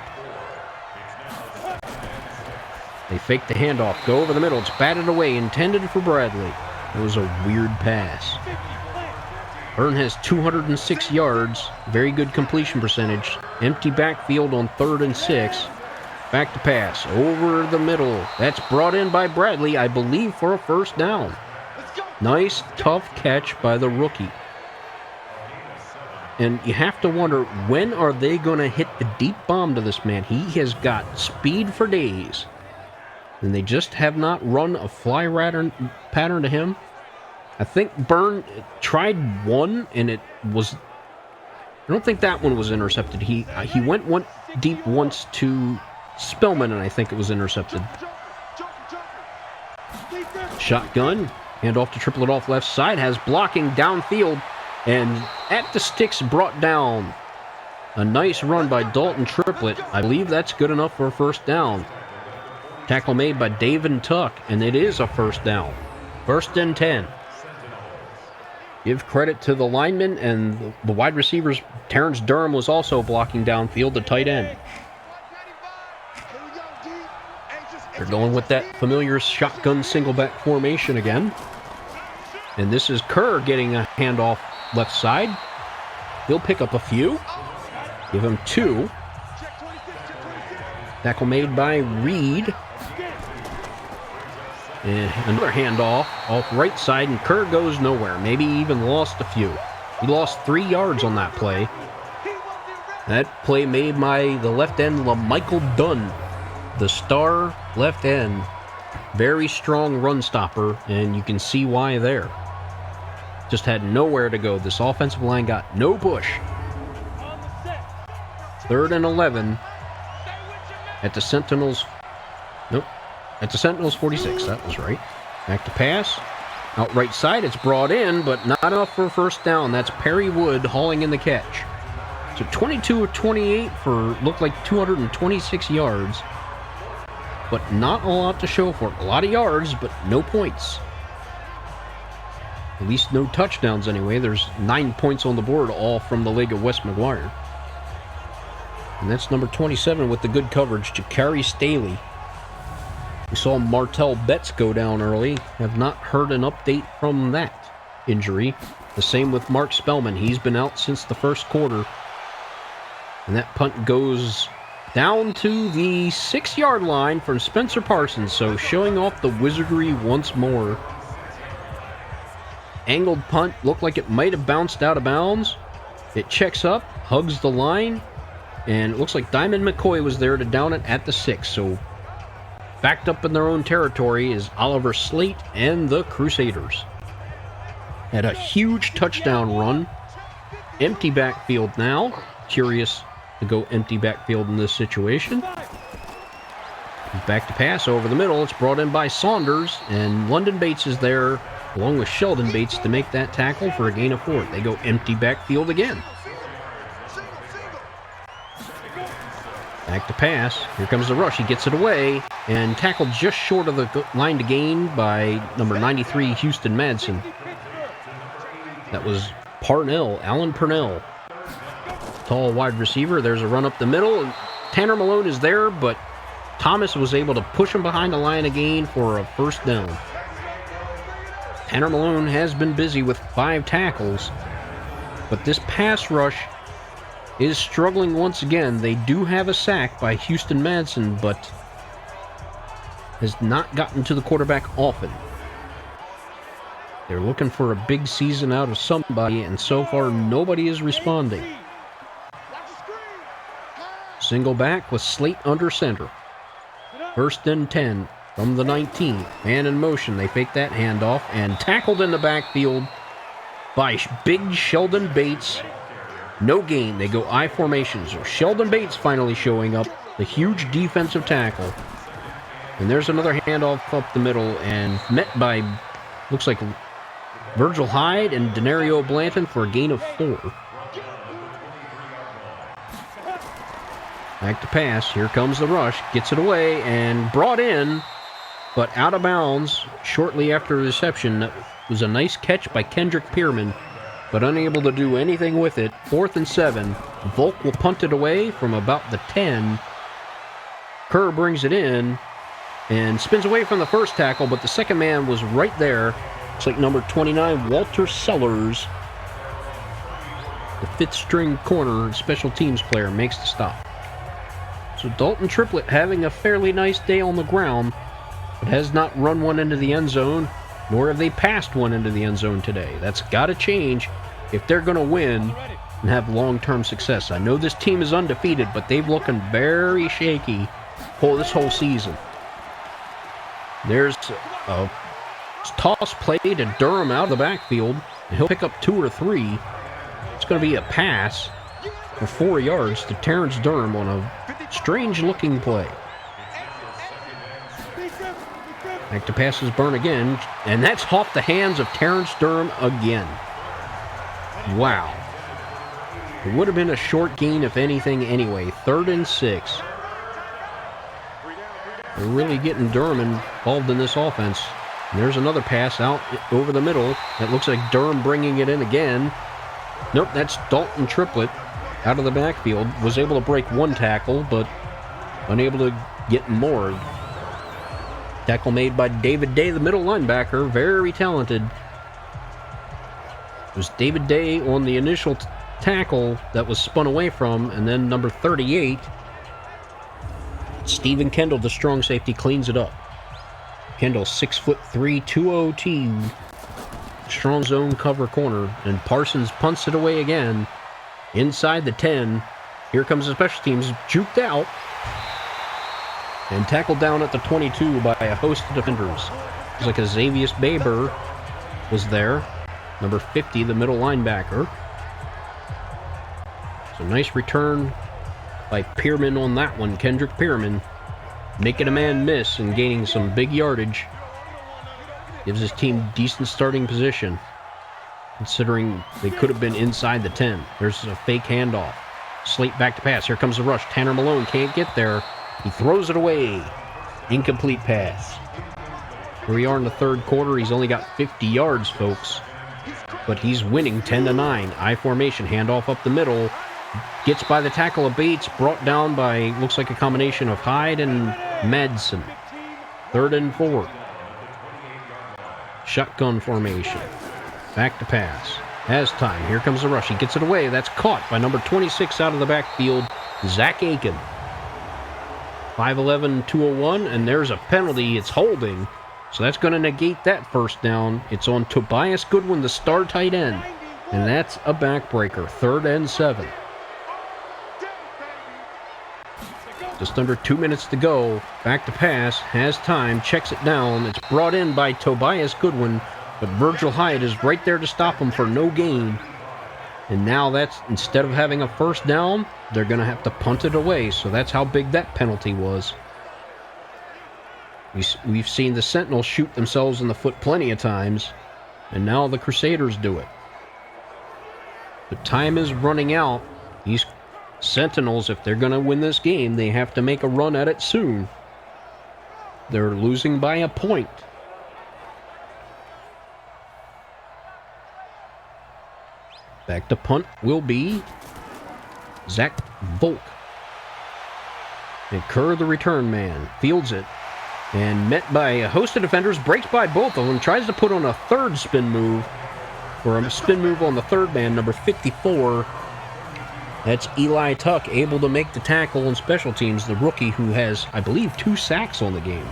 They fake the handoff, go over the middle. It's batted away, intended for Bradley. It was a weird pass. Byrne has 206 yards, very good completion percentage. Empty backfield on 3rd and 6. Back to pass, over the middle. That's brought in by Bradley, I believe, for a first down. Nice, tough catch by the rookie. And you have to wonder, when are they going to hit the deep bomb to this man? He has got speed for days. And they just have not run a fly pattern to him. I think Byrne tried one, and it was... I don't think that one was intercepted. He went deep once to Spellman, and I think it was intercepted. Shotgun. Hand off to Triplett off left side. Has blocking downfield. And at the sticks, brought down. A nice run by Dalton Triplett. I believe that's good enough for a first down. Tackle made by David Tuck, and it is a first down. 1st and 10. Give credit to the linemen and the wide receivers. Terrence Durham was also blocking downfield, the tight end. They're going with that familiar shotgun singleback formation again. And this is Kerr getting a handoff left side. He'll pick up a few. Give him 2. Tackle made by Reid. And another handoff off right side, and Kerr goes nowhere. Maybe even lost a few. He lost 3 yards on that play. That play made by the left end, LaMichael Dunn, the star left end Very strong run stopper, and you can see why there. Just had nowhere to go. This offensive line got no push. 3rd and 11 at the Sentinels. Nope. At the Sentinels 46. That was right. Back to pass. Out right side. It's brought in, but not enough for a first down. That's Perry Wood hauling in the catch. So 22 of 28 for looked like 226 yards. But not a lot to show for it. A lot of yards, but no points. At least no touchdowns anyway. There's 9 points on the board, all from the leg of Wes McGuire. And that's number 27 with the good coverage, Jakari Staley. We saw Martell Betts go down early. Have not heard an update from that injury. The same with Mark Spellman. He's been out since the first quarter. And that punt goes down to the 6-yard line from Spencer Parsons. So showing off the wizardry once more. Angled punt, looked like it might have bounced out of bounds. It checks up, hugs the line, and it looks like Diamond McCoy was there to down it at the 6. So backed up in their own territory is Oliver Slate and the Crusaders. Had a huge touchdown run. Empty backfield now. Curious to go empty backfield in this situation. Back to pass over the middle. It's brought in by Saunders, and London Bates is there along with Sheldon Bates to make that tackle for a gain of 4. They go empty backfield again. Back to pass. Here comes the rush. He gets it away and tackled just short of the line to gain by number 93, Houston Madsen. That was Parnell, Alan Purnell. Tall wide receiver. There's a run up the middle. Tanner Malone is there, but Thomas was able to push him behind the line again for a first down. Tanner Malone has been busy with 5 tackles, but this pass rush is struggling once again. They do have a sack by Houston Madsen, but has not gotten to the quarterback often. They're looking for a big season out of somebody, and so far nobody is responding. Single back with Slate under center. 1st and 10 from the 19. Man in motion. They fake that handoff and tackled in the backfield by big Sheldon Bates. No gain. They go I formation. So Sheldon Bates finally showing up. The huge defensive tackle. And there's another handoff up the middle and met by, looks like, Virgil Hyde and Denario Blanton for a gain of 4. Back to pass. Here comes the rush. Gets it away and brought in, but out of bounds shortly after the reception. That was a nice catch by Kendrick Pierman, but unable to do anything with it. 4th and 7. Volk will punt it away from about the 10. Kerr brings it in and spins away from the first tackle, but the second man was right there. It's like number 29, Walter Sellers, the 5th string corner special teams player, makes the stop. So Dalton Triplett having a fairly nice day on the ground, but has not run one into the end zone, nor have they passed one into the end zone today. That's got to change if they're going to win and have long-term success. I know this team is undefeated, but they've looking very shaky this whole season. There's a toss play to Durham out of the backfield, and he'll pick up 2 or 3. It's going to be a pass for 4 yards to Terrence Durham on a strange-looking play. Back to passes burn again, and that's off the hands of Terrence Durham again. Wow. It would have been a short gain, if anything, anyway. 3rd and 6. They're really getting Durham involved in this offense. And there's another pass out over the middle. It looks like Durham bringing it in again. Nope, that's Dalton Triplett out of the backfield. Was able to break 1 tackle, but unable to get more. Tackle made by David Day, the middle linebacker. Very talented. It was David Day on the initial tackle that was spun away from, and then number 38, Stephen Kendall, the strong safety, cleans it up. Kendall, 6'3", 202, strong zone cover corner, and Parsons punts it away again inside the 10. Here comes the special teams, juked out. And tackled down at the 22 by a host of defenders. It's like a Xavier Baber was there. Number 50, the middle linebacker. So nice return by Pearman on that one. Kendrick Pearman making a man miss and gaining some big yardage. Gives his team decent starting position, considering they could have been inside the 10. There's a fake handoff. Slate back to pass. Here comes the rush. Tanner Malone can't get there. He throws it away. Incomplete pass. Here we are in the third quarter. He's only got 50 yards, folks. But he's winning 10-9. I formation. Handoff up the middle. Gets by the tackle of Bates. Brought down by, looks like a combination of Hyde and Madsen. 3rd and 4. Shotgun formation. Back to pass. Has time. Here comes the rush. He gets it away. That's caught by number 26 out of the backfield, Zach Aiken. 5'11", 201, and there's a penalty. It's holding. So that's going to negate that first down. It's on Tobias Goodwin, the star tight end. And that's a backbreaker. 3rd and 7. Just under 2 minutes to go. Back to pass. Has time. Checks it down. It's brought in by Tobias Goodwin. But Virgil Hyde is right there to stop him for no gain. And now that's, instead of having a first down, they're going to have to punt it away. So that's how big that penalty was. We've seen the Sentinels shoot themselves in the foot plenty of times. And now the Crusaders do it. The time is running out. These Sentinels, if they're going to win this game, they have to make a run at it soon. They're losing by a point. Back to punt will be Zach Volk. And Kerr, the return man, fields it. And met by a host of defenders, breaks by both of them, tries to put on a third spin move. Or a spin move on the third man, number 54. That's Eli Tuck, able to make the tackle on special teams, the rookie who has, I believe, 2 sacks on the game.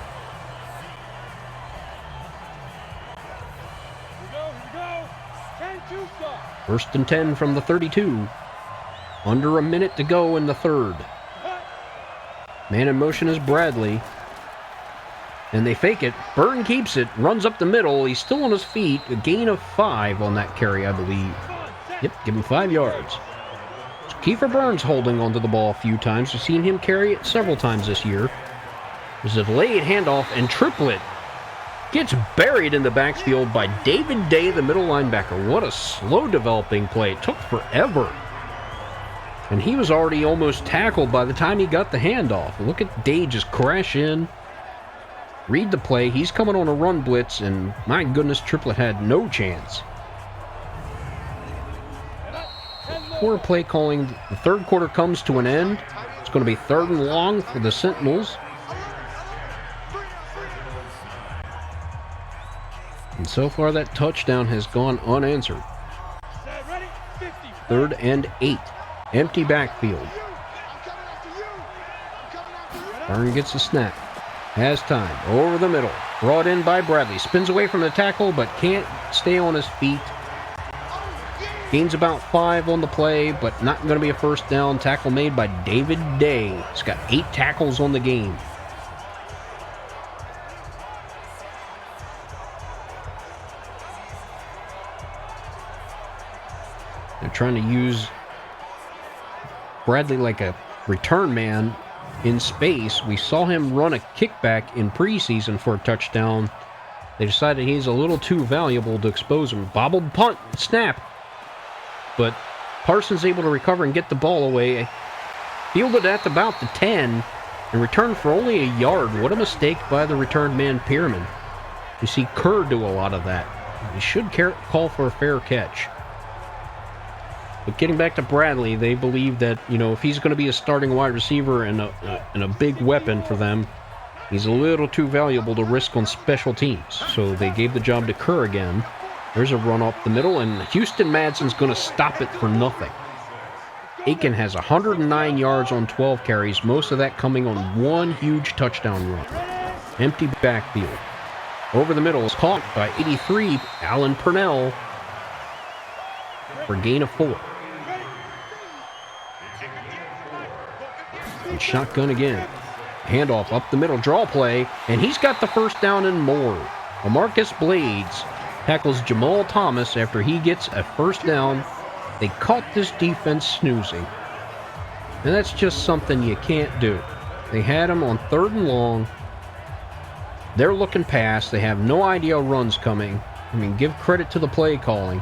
First and 10 from the 32. Under a minute to go in the third. Man in motion is Bradley. And they fake it. Byrne keeps it. Runs up the middle. He's still on his feet. A gain of 5 on that carry, I believe. Yep, give him 5 yards. So Kiefer Burns holding onto the ball a few times. We've seen him carry it several times this year. There's a delayed handoff, and Triplett gets buried in the backfield by David Day, the middle linebacker. What a slow developing play. It took forever. And he was already almost tackled by the time he got the handoff. Look at Day just crash in. Read the play. He's coming on a run blitz, and my goodness, Triplett had no chance. Poor play calling. The third quarter comes to an end. It's going to be 3rd and long for the Sentinels. And so far, that touchdown has gone unanswered. 3rd and 8. Empty backfield. Byrne gets the snap. Has time. Over the middle. Brought in by Bradley. Spins away from the tackle, but can't stay on his feet. Gains about 5 on the play, but not going to be a first down. Tackle made by David Day. He's got 8 tackles on the game. They're trying to use Bradley like a return man in space. We saw him run a kickback in preseason for a touchdown. They decided he's a little too valuable to expose him. Bobbled punt, snap. But Parsons able to recover and get the ball away. Fielded at about the 10 and returned for only a yard. What a mistake by the return man, Pearman. You see Kerr do a lot of that. He should call for a fair catch. But getting back to Bradley, they believe that, if he's going to be a starting wide receiver and a big weapon for them, he's a little too valuable to risk on special teams. So they gave the job to Kerr again. There's a run up the middle, and Houston Madsen's going to stop it for nothing. Aiken has 109 yards on 12 carries, most of that coming on one huge touchdown run. Empty backfield. Over the middle is caught by 83, Alan Purnell, for a gain of 4. And shotgun again. Handoff up the middle, draw play, and he's got the first down and more. Marcus Blades tackles Jamal Thomas after he gets a first down. They caught this defense snoozing. And that's just something you can't do. They had him on 3rd and long. They're looking past. They have no idea a run's coming. I mean, give credit to the play calling.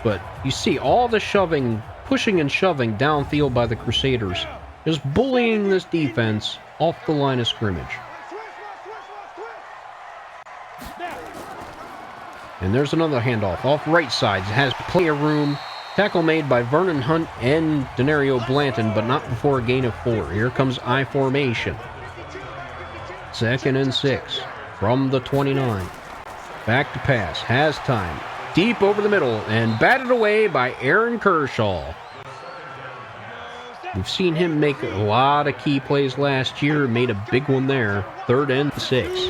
But you see all the shoving, pushing and shoving downfield by the Crusaders, just bullying this defense off the line of scrimmage. And there's another handoff off right side. It has plenty of room. Tackle made by Vernon Hunt and Denario Blanton, but not before a gain of 4. Here comes I formation. 2nd and 6 from the 29. Back to pass. Has time. Deep over the middle and batted away by Aaron Kershaw. We've seen him make a lot of key plays last year. Made a big one there. 3rd and 6.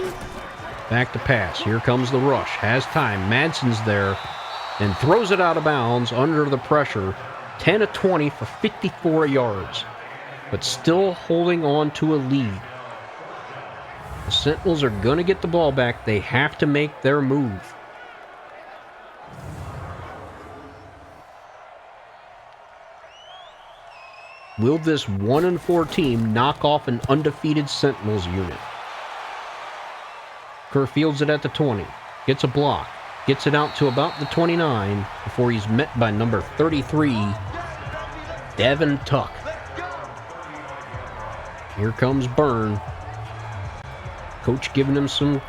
Back to pass. Here comes the rush. Has time. Madsen's there and throws it out of bounds under the pressure. 10 of 20 for 54 yards. But still holding on to a lead. The Sentinels are going to get the ball back. They have to make their move. Will this 1-4 team knock off an undefeated Sentinels unit? Kerr fields it at the 20. Gets a block. Gets it out to about the 29 before he's met by number 33, Devin Tuck. Here comes Byrne. Coach giving him some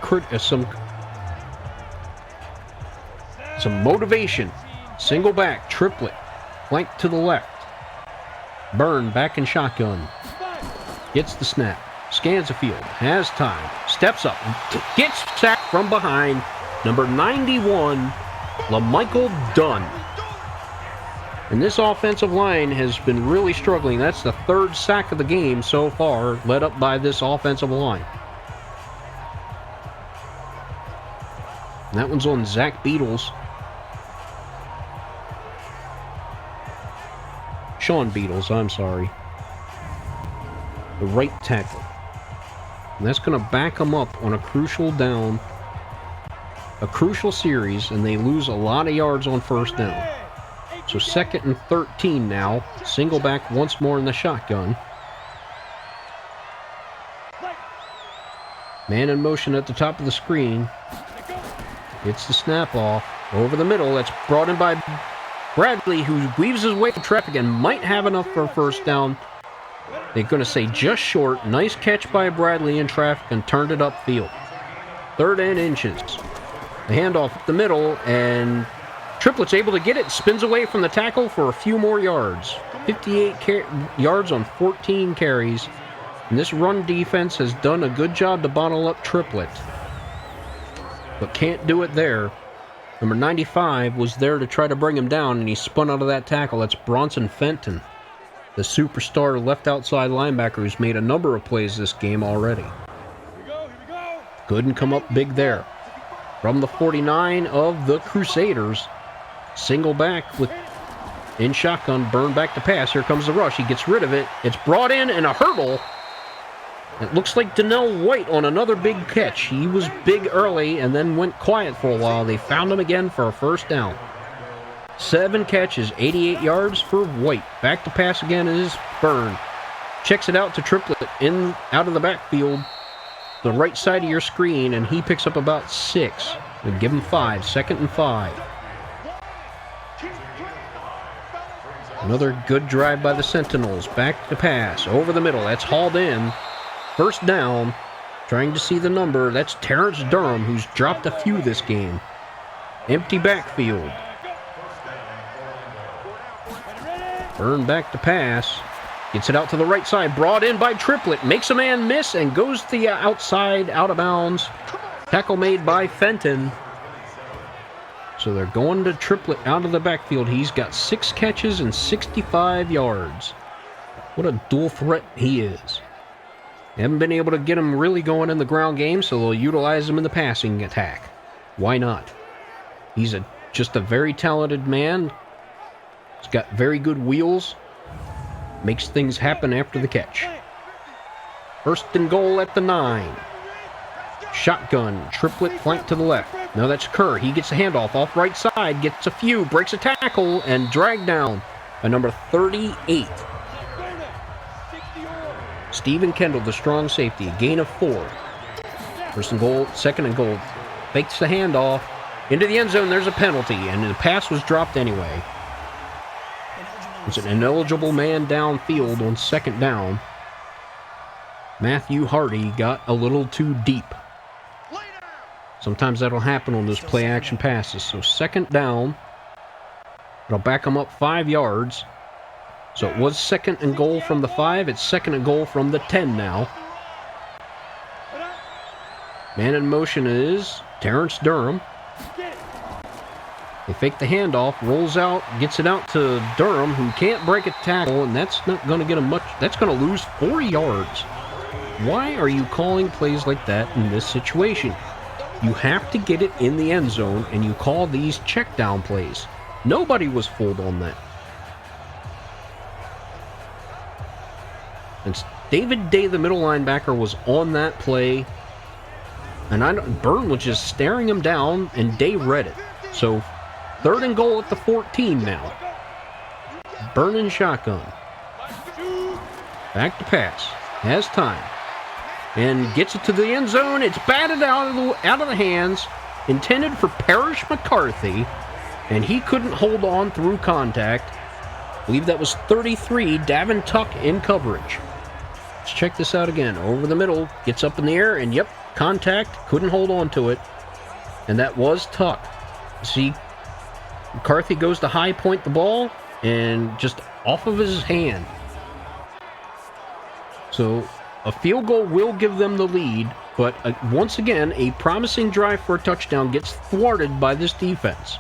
motivation. Single back, triplet, flank to the left. Byrne back in shotgun. Gets the snap. Scans the field. Has time. Steps up. Gets sacked from behind. Number 91, LaMichael Dunn. And this offensive line has been really struggling. That's the 3rd sack of the game so far, led up by this offensive line. And that one's on Zach Beatles. Sean Beatles, I'm sorry. The right tackle. And that's going to back them up on a crucial down. A crucial series, and they lose a lot of yards on 1st down. So 2nd and 13 now. Single back once more in the shotgun. Man in motion at the top of the screen. Gets the snap off. Over the middle. That's brought in by Bradley, who weaves his way through traffic and might have enough for a 1st down. They're going to say just short. Nice catch by Bradley in traffic and turned it upfield. 3rd and inches. The handoff up the middle, and Triplet's able to get it. Spins away from the tackle for a few more yards. 58 yards on 14 carries. And this run defense has done a good job to bottle up Triplet. But can't do it there. Number 95 was there to try to bring him down, and he spun out of that tackle. That's Bronson Fenton, the superstar left outside linebacker who's made a number of plays this game already. Couldn't come up big there. From the 49 of the Crusaders, single back with in shotgun, Byrne back to pass. Here comes the rush. He gets rid of it. It's brought in a hurdle. It looks like Donnell White on another big catch. He was big early and then went quiet for a while. They found him again for a 1st down. 7 catches, 88 yards for White. Back to pass again is Byrne. Checks it out to Triplet out of the backfield. The right side of your screen, and he picks up about 6. We give him 5. 2nd and 5. Another good drive by the Sentinels. Back to pass. Over the middle. That's hauled in. 1st down. Trying to see the number. That's Terrence Durham, who's dropped a few this game. Empty backfield. Byrne back to pass. Gets it out to the right side. Brought in by Triplet. Makes a man miss and goes to the outside, out of bounds. Tackle made by Fenton. So they're going to Triplet out of the backfield. He's got 6 catches and 65 yards. What a dual threat he is. They haven't been able to get him really going in the ground game, so they'll utilize him in the passing attack. Why not? He's just a very talented man. He's got very good wheels. Makes things happen after the catch. First and goal at the 9. Shotgun, triplet flank to the left. Now that's Kerr. He gets a handoff off right side, gets a few, breaks a tackle, and dragged down by number 38. Stephen Kendall, the strong safety, gain of 4. First and goal, second and goal. Fakes the handoff into the end zone. There's a penalty, and the pass was dropped anyway. It's an ineligible man downfield on second down. Matthew Hardy got a little too deep. Sometimes that'll happen on those play-action passes. So second down. It'll back them up 5 yards. So it was second and goal from the 5. It's second and goal from the 10 now. Man in motion is Terrence Durham. They fake the handoff, rolls out, gets it out to Durham, who can't break a tackle, and that's not going to get him much. That's going to lose 4 yards. Why are you calling plays like that in this situation? You have to get it in the end zone, and you call these check down plays. Nobody was fooled on that. And David Day, the middle linebacker, was on that play, and Byrne was just staring him down, and Day read it. So third and goal at the 14 now. Byrne in shotgun. Back to pass. Has time. And gets it to the end zone. It's batted out of the hands. Intended for Parrish McCarthy. And he couldn't hold on through contact. I believe that was 33. Davin Tuck in coverage. Let's check this out again. Over the middle. Gets up in the air. And yep, contact. Couldn't hold on to it. And that was Tuck. See, McCarthy goes to high point the ball. And just off of his hand. So a field goal will give them the lead, but once again, a promising drive for a touchdown gets thwarted by this defense.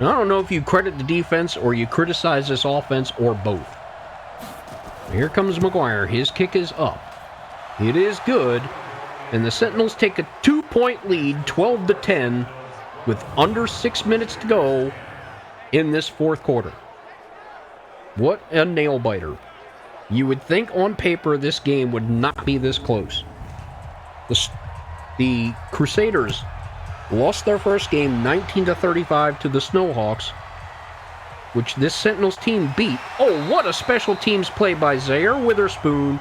Now, I don't know if you credit the defense or you criticize this offense or both. Here comes McGuire. His kick is up. It is good, and the Sentinels take a 2-point lead, 12-10, with under 6 minutes to go in this fourth quarter. What a nail-biter. You would think on paper this game would not be this close. The Crusaders lost their first game 19-35 to the Snowhawks, which this Sentinels team beat. Oh, what a special teams play by Zaire Witherspoon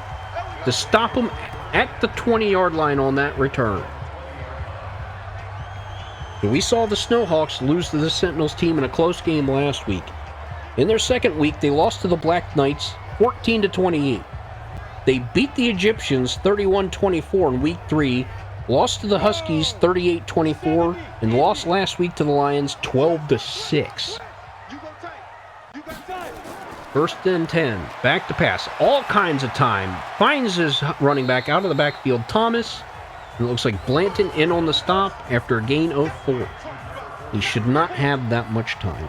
to stop them at the 20-yard line on that return. So we saw the Snowhawks lose to the Sentinels team in a close game last week. In their second week, they lost to the Black Knights 14-28. They beat the Egyptians 31-24 in week 3, lost to the Huskies 38-24, and lost last week to the Lions 12-6. First and 10, back to pass, all kinds of time. Finds his running back out of the backfield, Thomas. And it looks like Blanton in on the stop after a gain of 4. He should not have that much time.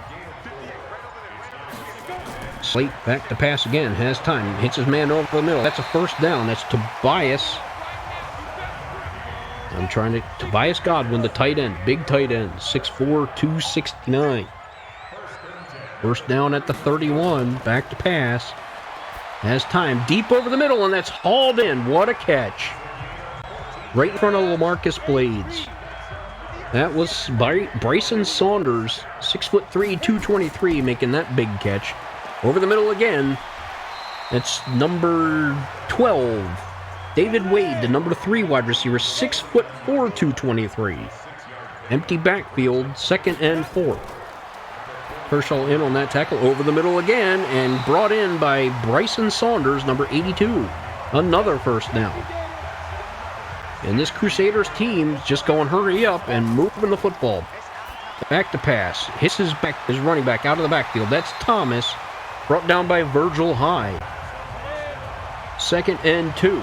Slate back to pass again, has time, hits his man over the middle. That's a first down. That's Tobias. Tobias Godwin, the tight end, big tight end, 6'4", 269. First down at the 31, back to pass. Has time, deep over the middle, and that's hauled in. What a catch. Right in front of LaMarcus Blades. That was Bryson Saunders, 6'3", 223, making that big catch. Over the middle again, it's number 12, David Wade, the number 3 wide receiver, 6'4", 223. Empty backfield, second and 4. Kershaw in on that tackle, over the middle again, and brought in by Bryson Saunders, number 82. Another first down. And this Crusaders team is just going hurry up and moving the football. Back to pass, hits his running back out of the backfield. That's Thomas. Brought down by Virgil Hyde. Second and 2.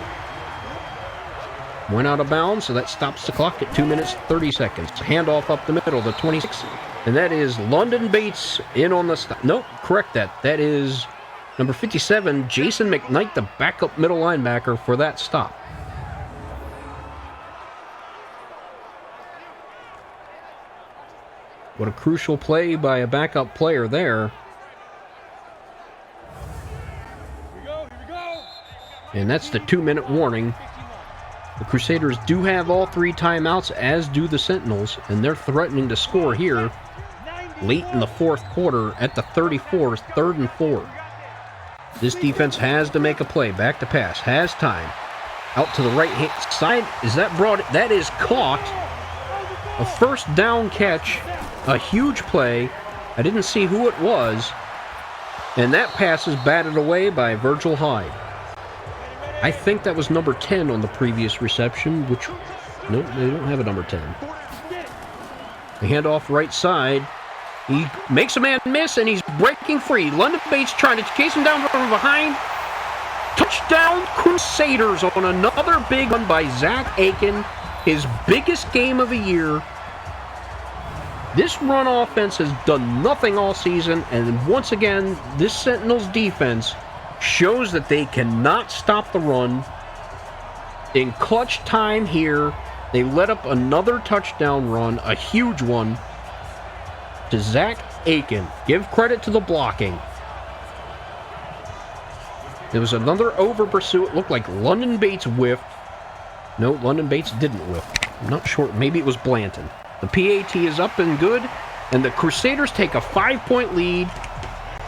Went out of bounds, so that stops the clock at 2 minutes, 30 seconds. Handoff up the middle, the 26. And that is London Bates in on the stop. Nope, correct that. That is number 57, Jason McKnight, the backup middle linebacker for that stop. What a crucial play by a backup player there. And that's the 2-minute warning. The Crusaders do have all 3 timeouts, as do the Sentinels, and they're threatening to score here late in the 4th quarter at the 34th, 3rd and 4. This defense has to make a play. Back to pass. Has time. Out to the right-hand side. Is that brought? That is caught. A first down catch. A huge play. I didn't see who it was. And that pass is batted away by Virgil Hyde. I think that was number 10 on the previous reception, which... Nope, they don't have a number 10. They hand off right side. He makes a man miss, and he's breaking free. London Bates trying to chase him down from behind. Touchdown, Crusaders on another big one by Zach Aiken. His biggest game of the year. This run offense has done nothing all season, and once again, this Sentinels defense shows that they cannot stop the run. In clutch time here, they let up another touchdown run, a huge one, to Zach Aiken. Give credit to the blocking. There was another over pursuit. It looked like London Bates whiffed. No, London Bates didn't whiff. I'm not sure. Maybe it was Blanton. The PAT is up and good, and the Crusaders take a 5-point lead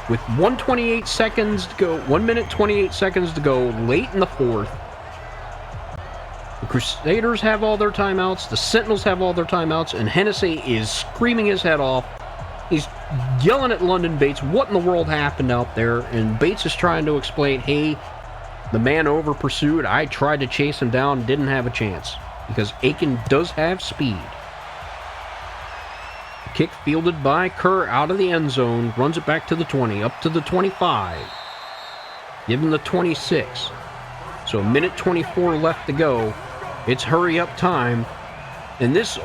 with 1:28 seconds to go. 1 minute 28 seconds to go late in the 4th. The Crusaders have all their timeouts. The Sentinels have all their timeouts, and Hennessy is screaming his head off. He's yelling at London Bates, what in the world happened out there? And Bates is trying to explain, hey, the man over pursued. I tried to chase him down, didn't have a chance. Because Aiken does have speed. Kick fielded by Kerr out of the end zone. Runs it back to the 20, up to the 25. Give him the 26. So a minute 24 left to go. It's hurry up time. And this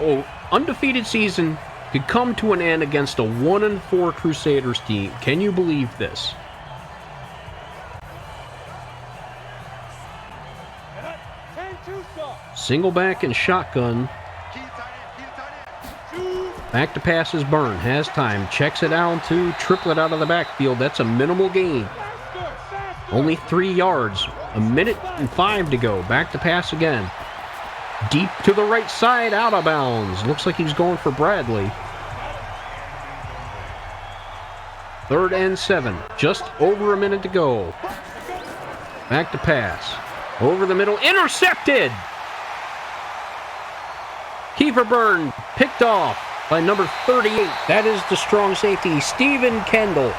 undefeated season could come to an end against a 1-4 Crusaders team. Can you believe this? Single back and shotgun. Back to pass is Byrne. Has time. Checks it down to Triplet out of the backfield. That's a minimal gain. Only 3 yards. A minute and 5 to go. Back to pass again. Deep to the right side. Out of bounds. Looks like he's going for Bradley. 3rd and 7. Just over a minute to go. Back to pass. Over the middle. Intercepted! Kiefer Byrne picked off by number 38. That is the strong safety, Stephen Kendall.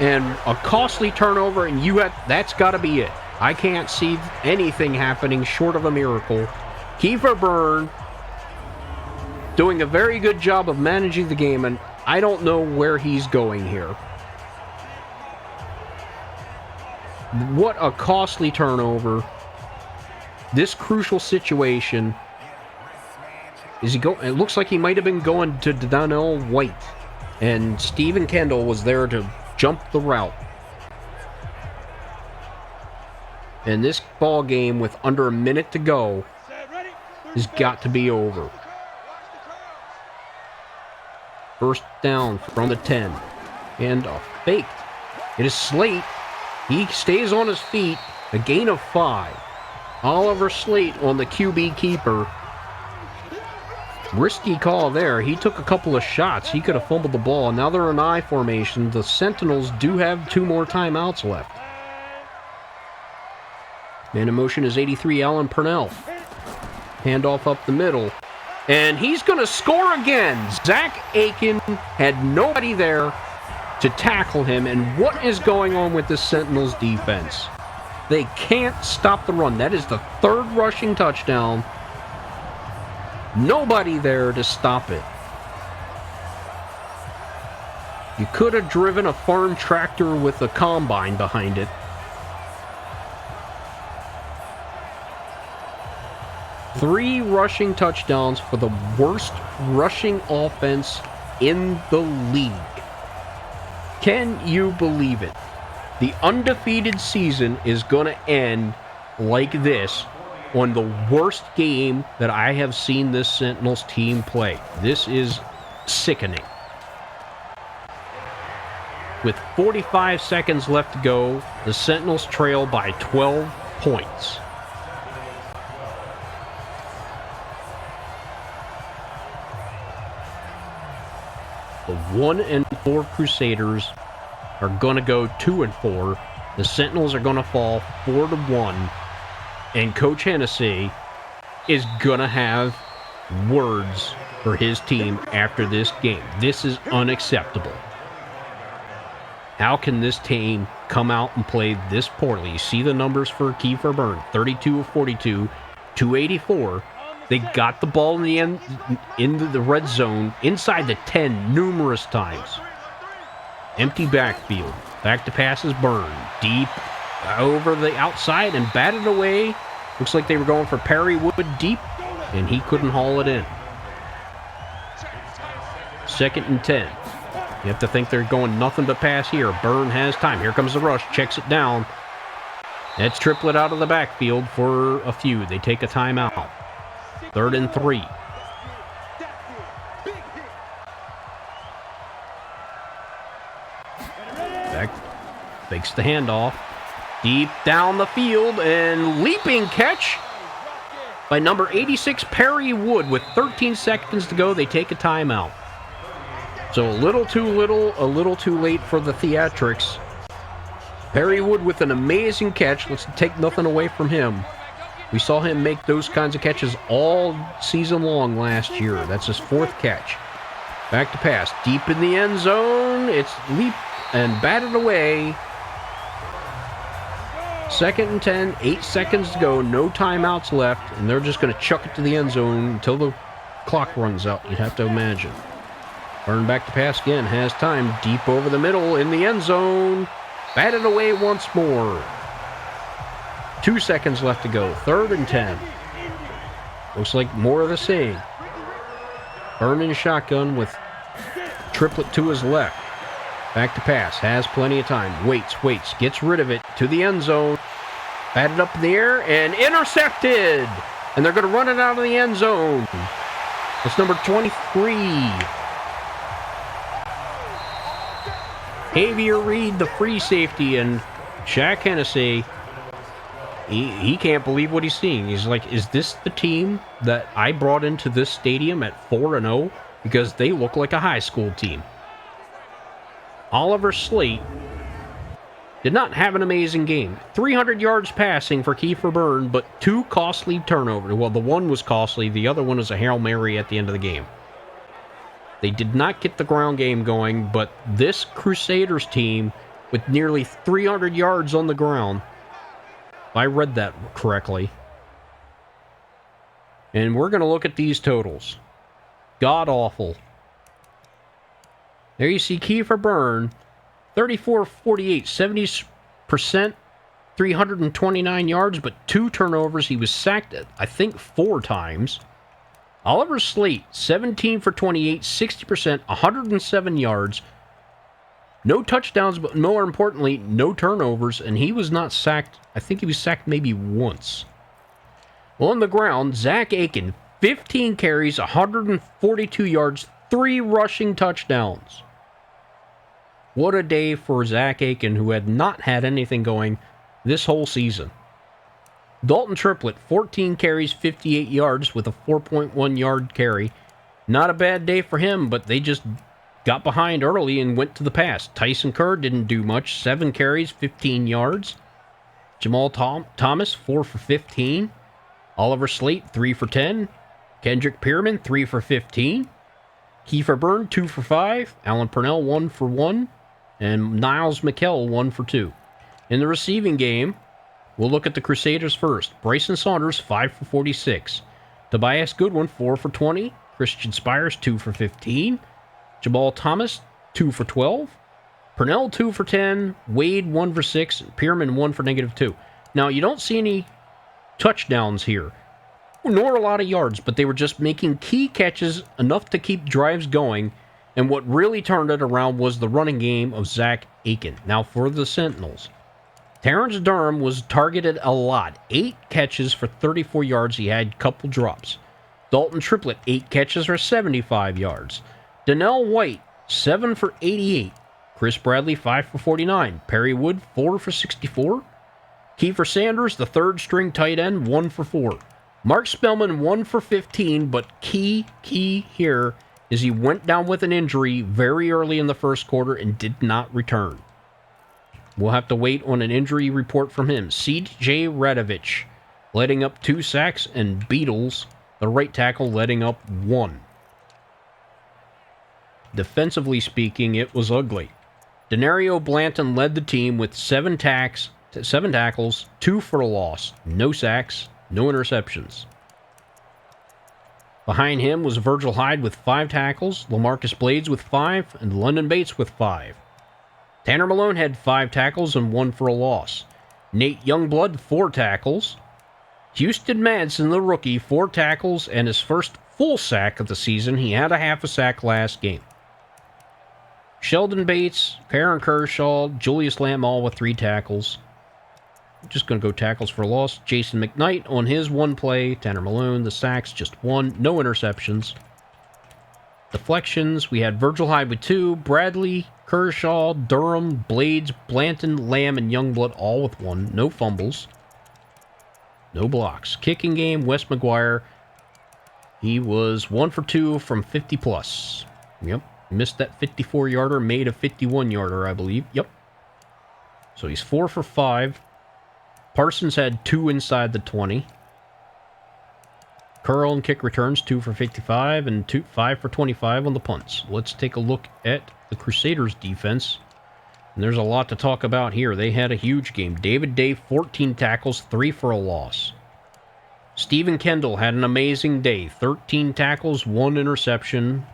And a costly turnover, and that's got to be it. I can't see anything happening short of a miracle. Kiefer Byrne doing a very good job of managing the game, and I don't know where he's going here. What a costly turnover. This crucial situation. Is he go? It looks like he might have been going to Donnell White, and Stephen Kendall was there to jump the route. And this ball game with under a minute to go has got to be over. First down from the 10. And a fake. It is Slate. He stays on his feet. A gain of 5. Oliver Slate on the QB keeper. Risky call there. He took a couple of shots. He could have fumbled the ball. Now they're in I formation. The Sentinels do have 2 more timeouts left. Man in motion is 83, Alan Purnell. Handoff up the middle. And he's going to score again. Zach Aiken had nobody there to tackle him. And what is going on with the Sentinels defense? They can't stop the run. That is the 3rd rushing touchdown. Nobody there to stop it. You could have driven a farm tractor with a combine behind it. 3 rushing touchdowns for the worst rushing offense in the league. Can you believe it? The undefeated season is going to end like this on the worst game that I have seen this Sentinels team play. This is sickening. With 45 seconds left to go, the Sentinels trail by 12 points. The 1-4 Crusaders are going to go 2-4. The Sentinels are going to fall 4-1. And Coach Hennessy is going to have words for his team after this game. This is unacceptable. How can this team come out and play this poorly? You see the numbers for Kiefer Byrne, 32 of 42, 284. They got the ball in the end into the red zone, inside the 10 numerous times. Empty backfield. Back to passes Byrne. Deep over the outside and batted away. Looks like they were going for Perry Wood deep, and he couldn't haul it in. 2nd and 10. You have to think they're going nothing but pass here. Byrne has time. Here comes the rush. Checks it down. That's Triplett out of the backfield for a few. They take a timeout. 3rd and 3. Back, fakes the handoff. Deep down the field, and leaping catch by number 86, Perry Wood. With 13 seconds to go, they take a timeout. So a little too little, a little too late for the theatrics. Perry Wood with an amazing catch. Let's take nothing away from him. We saw him make those kinds of catches all season long last year. That's his 4th catch. Back to pass. Deep in the end zone. It's leap and batted away. 2nd and 10. 8 seconds to go. No timeouts left. And they're just going to chuck it to the end zone until the clock runs out, you'd have to imagine. Byrne back to pass again. Has time. Deep over the middle in the end zone. Batted away once more. 2 seconds left to go. 3rd and 10. Looks like more of the same. Byrne in shotgun with Triplett to his left. Back to pass. Has plenty of time. Waits. Gets rid of it to the end zone. Batted up in the air and intercepted. And they're going to run it out of the end zone. It's number 23. Jacob Reid, the free safety, and Shaq Hennessy, he can't believe what he's seeing. He's like, is this the team that I brought into this stadium at 4-0? Because they look like a high school team. Oliver Slate did not have an amazing game. 300 yards passing for Kiefer Byrne, but 2 costly turnovers. Well, the one was costly. The other one was a Hail Mary at the end of the game. They did not get the ground game going, but this Crusaders team, with nearly 300 yards on the ground, if I read that correctly. And we're going to look at these totals. God-awful. There you see Kiefer Byrne, 34-48, 70%, 329 yards, but 2 turnovers. He was sacked, I think, 4 times. Oliver Slate, 17 for 28, 60%, 107 yards. No touchdowns, but more importantly, no turnovers, and he was not sacked. I think he was sacked maybe once. On the ground, Zach Aiken, 15 carries, 142 yards, 3 rushing touchdowns. What a day for Zach Aiken, who had not had anything going this whole season. Dalton Triplett, 14 carries, 58 yards with a 4.1 yard carry. Not a bad day for him, but they just got behind early and went to the pass. Tyson Kerr didn't do much. 7 carries, 15 yards. Jamal Thomas, 4 for 15. Oliver Slate, 3 for 10. Kendrick Pierman, 3 for 15. Kiefer Byrne, 2 for 5. Alan Purnell, 1 for 1. And Niles McKell, 1 for 2. In the receiving game, we'll look at the Crusaders first. Bryson Saunders, 5 for 46. Tobias Goodwin, 4 for 20. Christian Spires, 2 for 15. Jamal Thomas, 2 for 12. Purnell, 2 for 10. Wade, 1 for 6. Pierman, 1 for -2. Now, you don't see any touchdowns here, nor a lot of yards, but they were just making key catches enough to keep drives going, and what really turned it around was the running game of Zach Aiken. Now, for the Sentinels, Terrence Durham was targeted a lot. 8 catches for 34 yards. He had a couple drops. Dalton Triplett, 8 catches for 75 yards. Donnell White, 7 for 88. Chris Bradley, 5 for 49. Perry Wood, 4 for 64. Kiefer Sanders, the third string tight end, 1 for 4. Mark Spellman, 1 for 15, but key here is he went down with an injury very early in the first quarter and did not return. We'll have to wait on an injury report from him. C.J. Radovich letting up 2 sacks, and Beatles, the right tackle, letting up 1. Defensively speaking, it was ugly. Denario Blanton led the team with 7 tackles, 2 for a loss, no sacks, no interceptions. Behind him was Virgil Hyde with 5 tackles, Lamarcus Blades with 5, and London Bates with 5. Tanner Malone had 5 tackles and 1 for a loss. Nate Youngblood, 4 tackles. Houston Madsen, the rookie, 4 tackles and his first full sack of the season. He had a half a sack last game. Sheldon Bates, Karen Kershaw, Julius Lamb all with 3 tackles. Just going to go tackles for loss. Jason McKnight on his 1 play. Tanner Malone, the sacks, just 1. No interceptions. Deflections, we had Virgil Hyde with 2. Bradley, Kershaw, Durham, Blades, Blanton, Lamb, and Youngblood all with 1. No fumbles. No blocks. Kicking game, Wes McGuire. He was 1 for 2 from 50 plus. Yep. Missed that 54-yarder, made a 51-yarder, I believe. Yep. So he's 4 for 5. Parsons had 2 inside the 20. Curl and kick returns, 2 for 55 and 5 for 25 on the punts. Let's take a look at the Crusaders defense. And there's a lot to talk about here. They had a huge game. David Day, 14 tackles, 3 for a loss. Stephen Kendall had an amazing day. 13 tackles, 1 interception.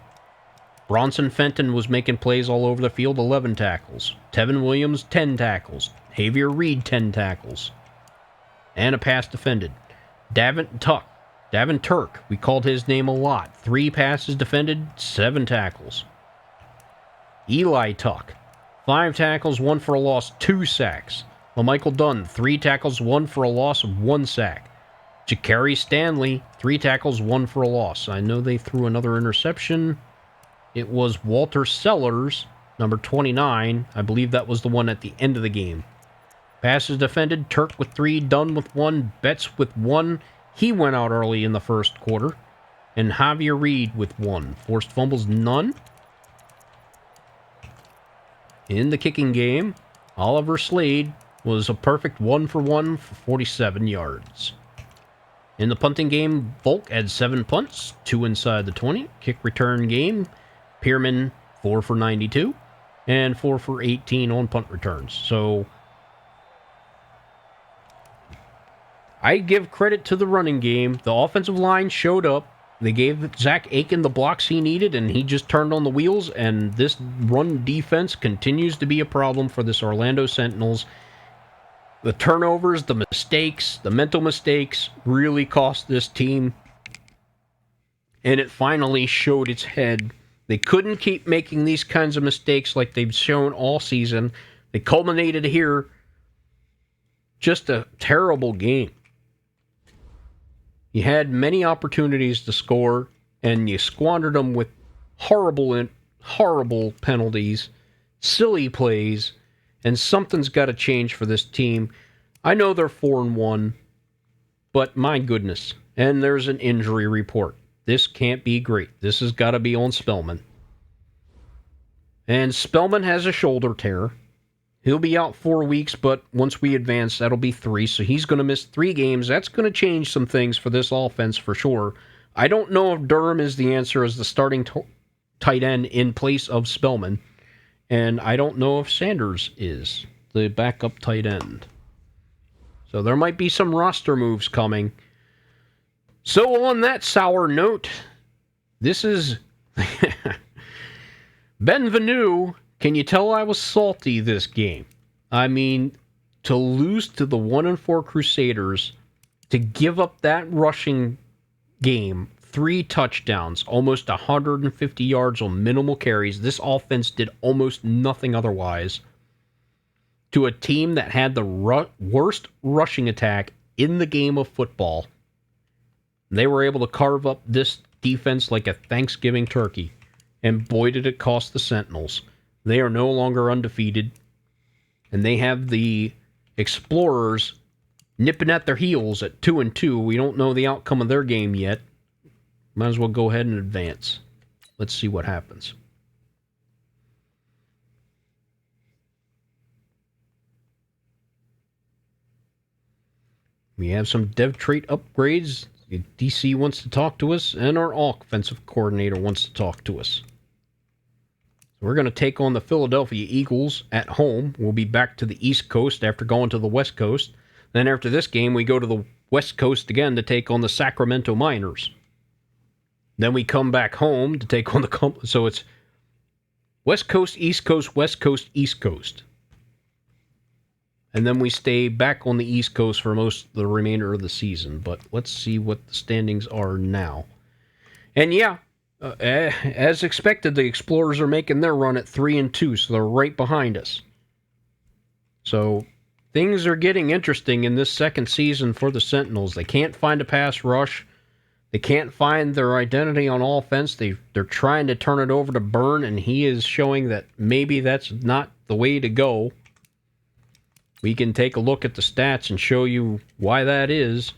Bronson Fenton was making plays all over the field, 11 tackles. Tevin Williams, 10 tackles. Javier Reid, 10 tackles. And a pass defended. Davin Turk, we called his name a lot. 3 passes defended, 7 tackles. Eli Tuck, 5 tackles, 1 for a loss, 2 sacks. LaMichael Dunn, 3 tackles, 1 for a loss, 1 sack. Jakari Stanley, 3 tackles, 1 for a loss. I know they threw another interception. It was Walter Sellers, number 29. I believe that was the one at the end of the game. Passes defended, Turk with 3, Dunn with 1, Betts with 1. He went out early in the first quarter. And Javier Reid with 1. Forced fumbles, none. In the kicking game, Oliver Slade was a perfect 1 for 1 for 47 yards. In the punting game, Volk had 7 punts, 2 inside the 20. Kick return game, Pierman 4 for 92 and 4 for 18 on punt returns. So I give credit to the running game. The offensive line showed up. They gave Zach Aiken the blocks he needed, and he just turned on the wheels, and this run defense continues to be a problem for this Orlando Sentinels. The turnovers, the mistakes, the mental mistakes really cost this team, and it finally showed its head. They couldn't keep making these kinds of mistakes like they've shown all season. They culminated here. Just a terrible game. You had many opportunities to score, and you squandered them with horrible penalties, silly plays, and something's got to change for this team. I know they're 4-1, but my goodness. And there's an injury report. This can't be great. This has got to be on Spellman. And Spellman has a shoulder tear. He'll be out 4 weeks, but once we advance, that'll be 3. So he's going to miss 3 games. That's going to change some things for this offense for sure. I don't know if Durham is the answer as the starting tight end in place of Spellman. And I don't know if Sanders is the backup tight end. So there might be some roster moves coming. So on that sour note, this is Benvenue. Can you tell I was salty this game? I mean, to lose to the 1-4 Crusaders, to give up that rushing game, 3 touchdowns, almost 150 yards on minimal carries. This offense did almost nothing otherwise. To a team that had the worst rushing attack in the game of football. They were able to carve up this defense like a Thanksgiving turkey. And boy, did it cost the Sentinels. They are no longer undefeated. And they have the Explorers nipping at their heels at 2-2. We don't know the outcome of their game yet. Might as well go ahead and advance. let's see what happens. We have some dev trait upgrades. DC wants to talk to us, and our offensive coordinator wants to talk to us. So we're going to take on the Philadelphia Eagles at home. We'll be back to the East Coast after going to the West Coast. Then after this game, we go to the West Coast again to take on the Sacramento Miners. Then we come back home to take on the... So it's West Coast, East Coast, West Coast, East Coast. And then we stay back on the East Coast for most of the remainder of the season. But let's see what the standings are now. And yeah, as expected, the Explorers are making their run at 3-2, so they're right behind us. So things are getting interesting in this second season for the Sentinels. They can't find a pass rush. They can't find their identity on offense. They're trying to turn it over to Byrne, and he is showing that maybe that's not the way to go. We can take a look at the stats and show you why that is.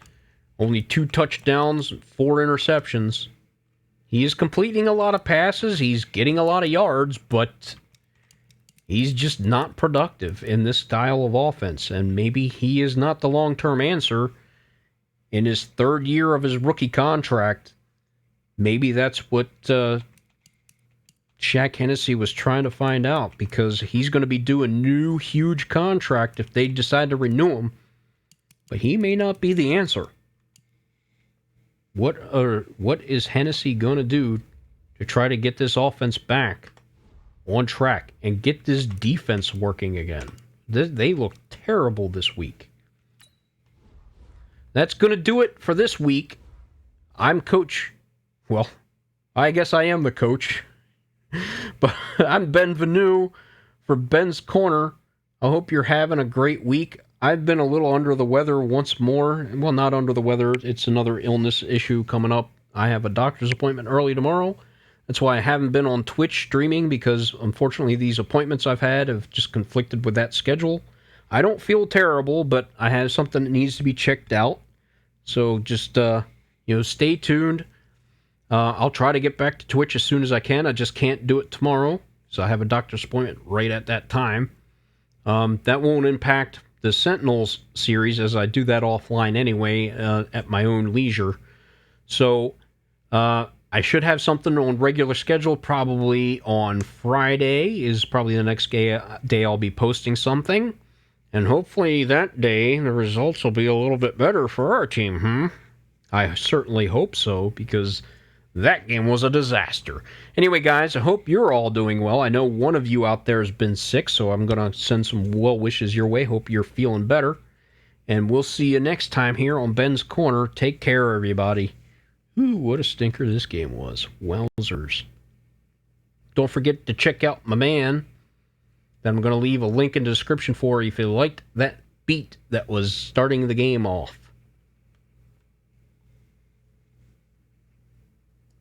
Only 2 touchdowns, 4 interceptions. He is completing a lot of passes. He's getting a lot of yards, but he's just not productive in this style of offense. And maybe he is not the long-term answer. In his 3rd year of his rookie contract, maybe that's what Shaq Hennessy was trying to find out, because he's going to be due a new huge contract if they decide to renew him. But he may not be the answer. What is Hennessy going to do to try to get this offense back on track and get this defense working again? They look terrible this week. That's going to do it for this week. I'm Coach. Well, I guess I am the coach. But I'm Ben Vanu for Ben's Corner. I hope you're having a great week. I've been a little under the weather once more. Well, not under the weather. It's another illness issue coming up. I have a doctor's appointment early tomorrow. That's why I haven't been on Twitch streaming, because unfortunately these appointments I've had have just conflicted with that schedule. I don't feel terrible, but I have something that needs to be checked out. So just, stay tuned. I'll try to get back to Twitch as soon as I can. I just can't do it tomorrow, so I have a doctor's appointment right at that time. That won't impact the Sentinels series, as I do that offline anyway, at my own leisure. So I should have something on regular schedule probably on Friday is probably the next day I'll be posting something. And hopefully that day the results will be a little bit better for our team, I certainly hope so, because that game was a disaster. Anyway, guys, I hope you're all doing well. I know one of you out there has been sick, so I'm going to send some well wishes your way. Hope you're feeling better. And we'll see you next time here on Ben's Corner. Take care, everybody. Ooh, what a stinker this game was. Wowzers. Don't forget to check out my man that I'm going to leave a link in the description for if you liked that beat that was starting the game off.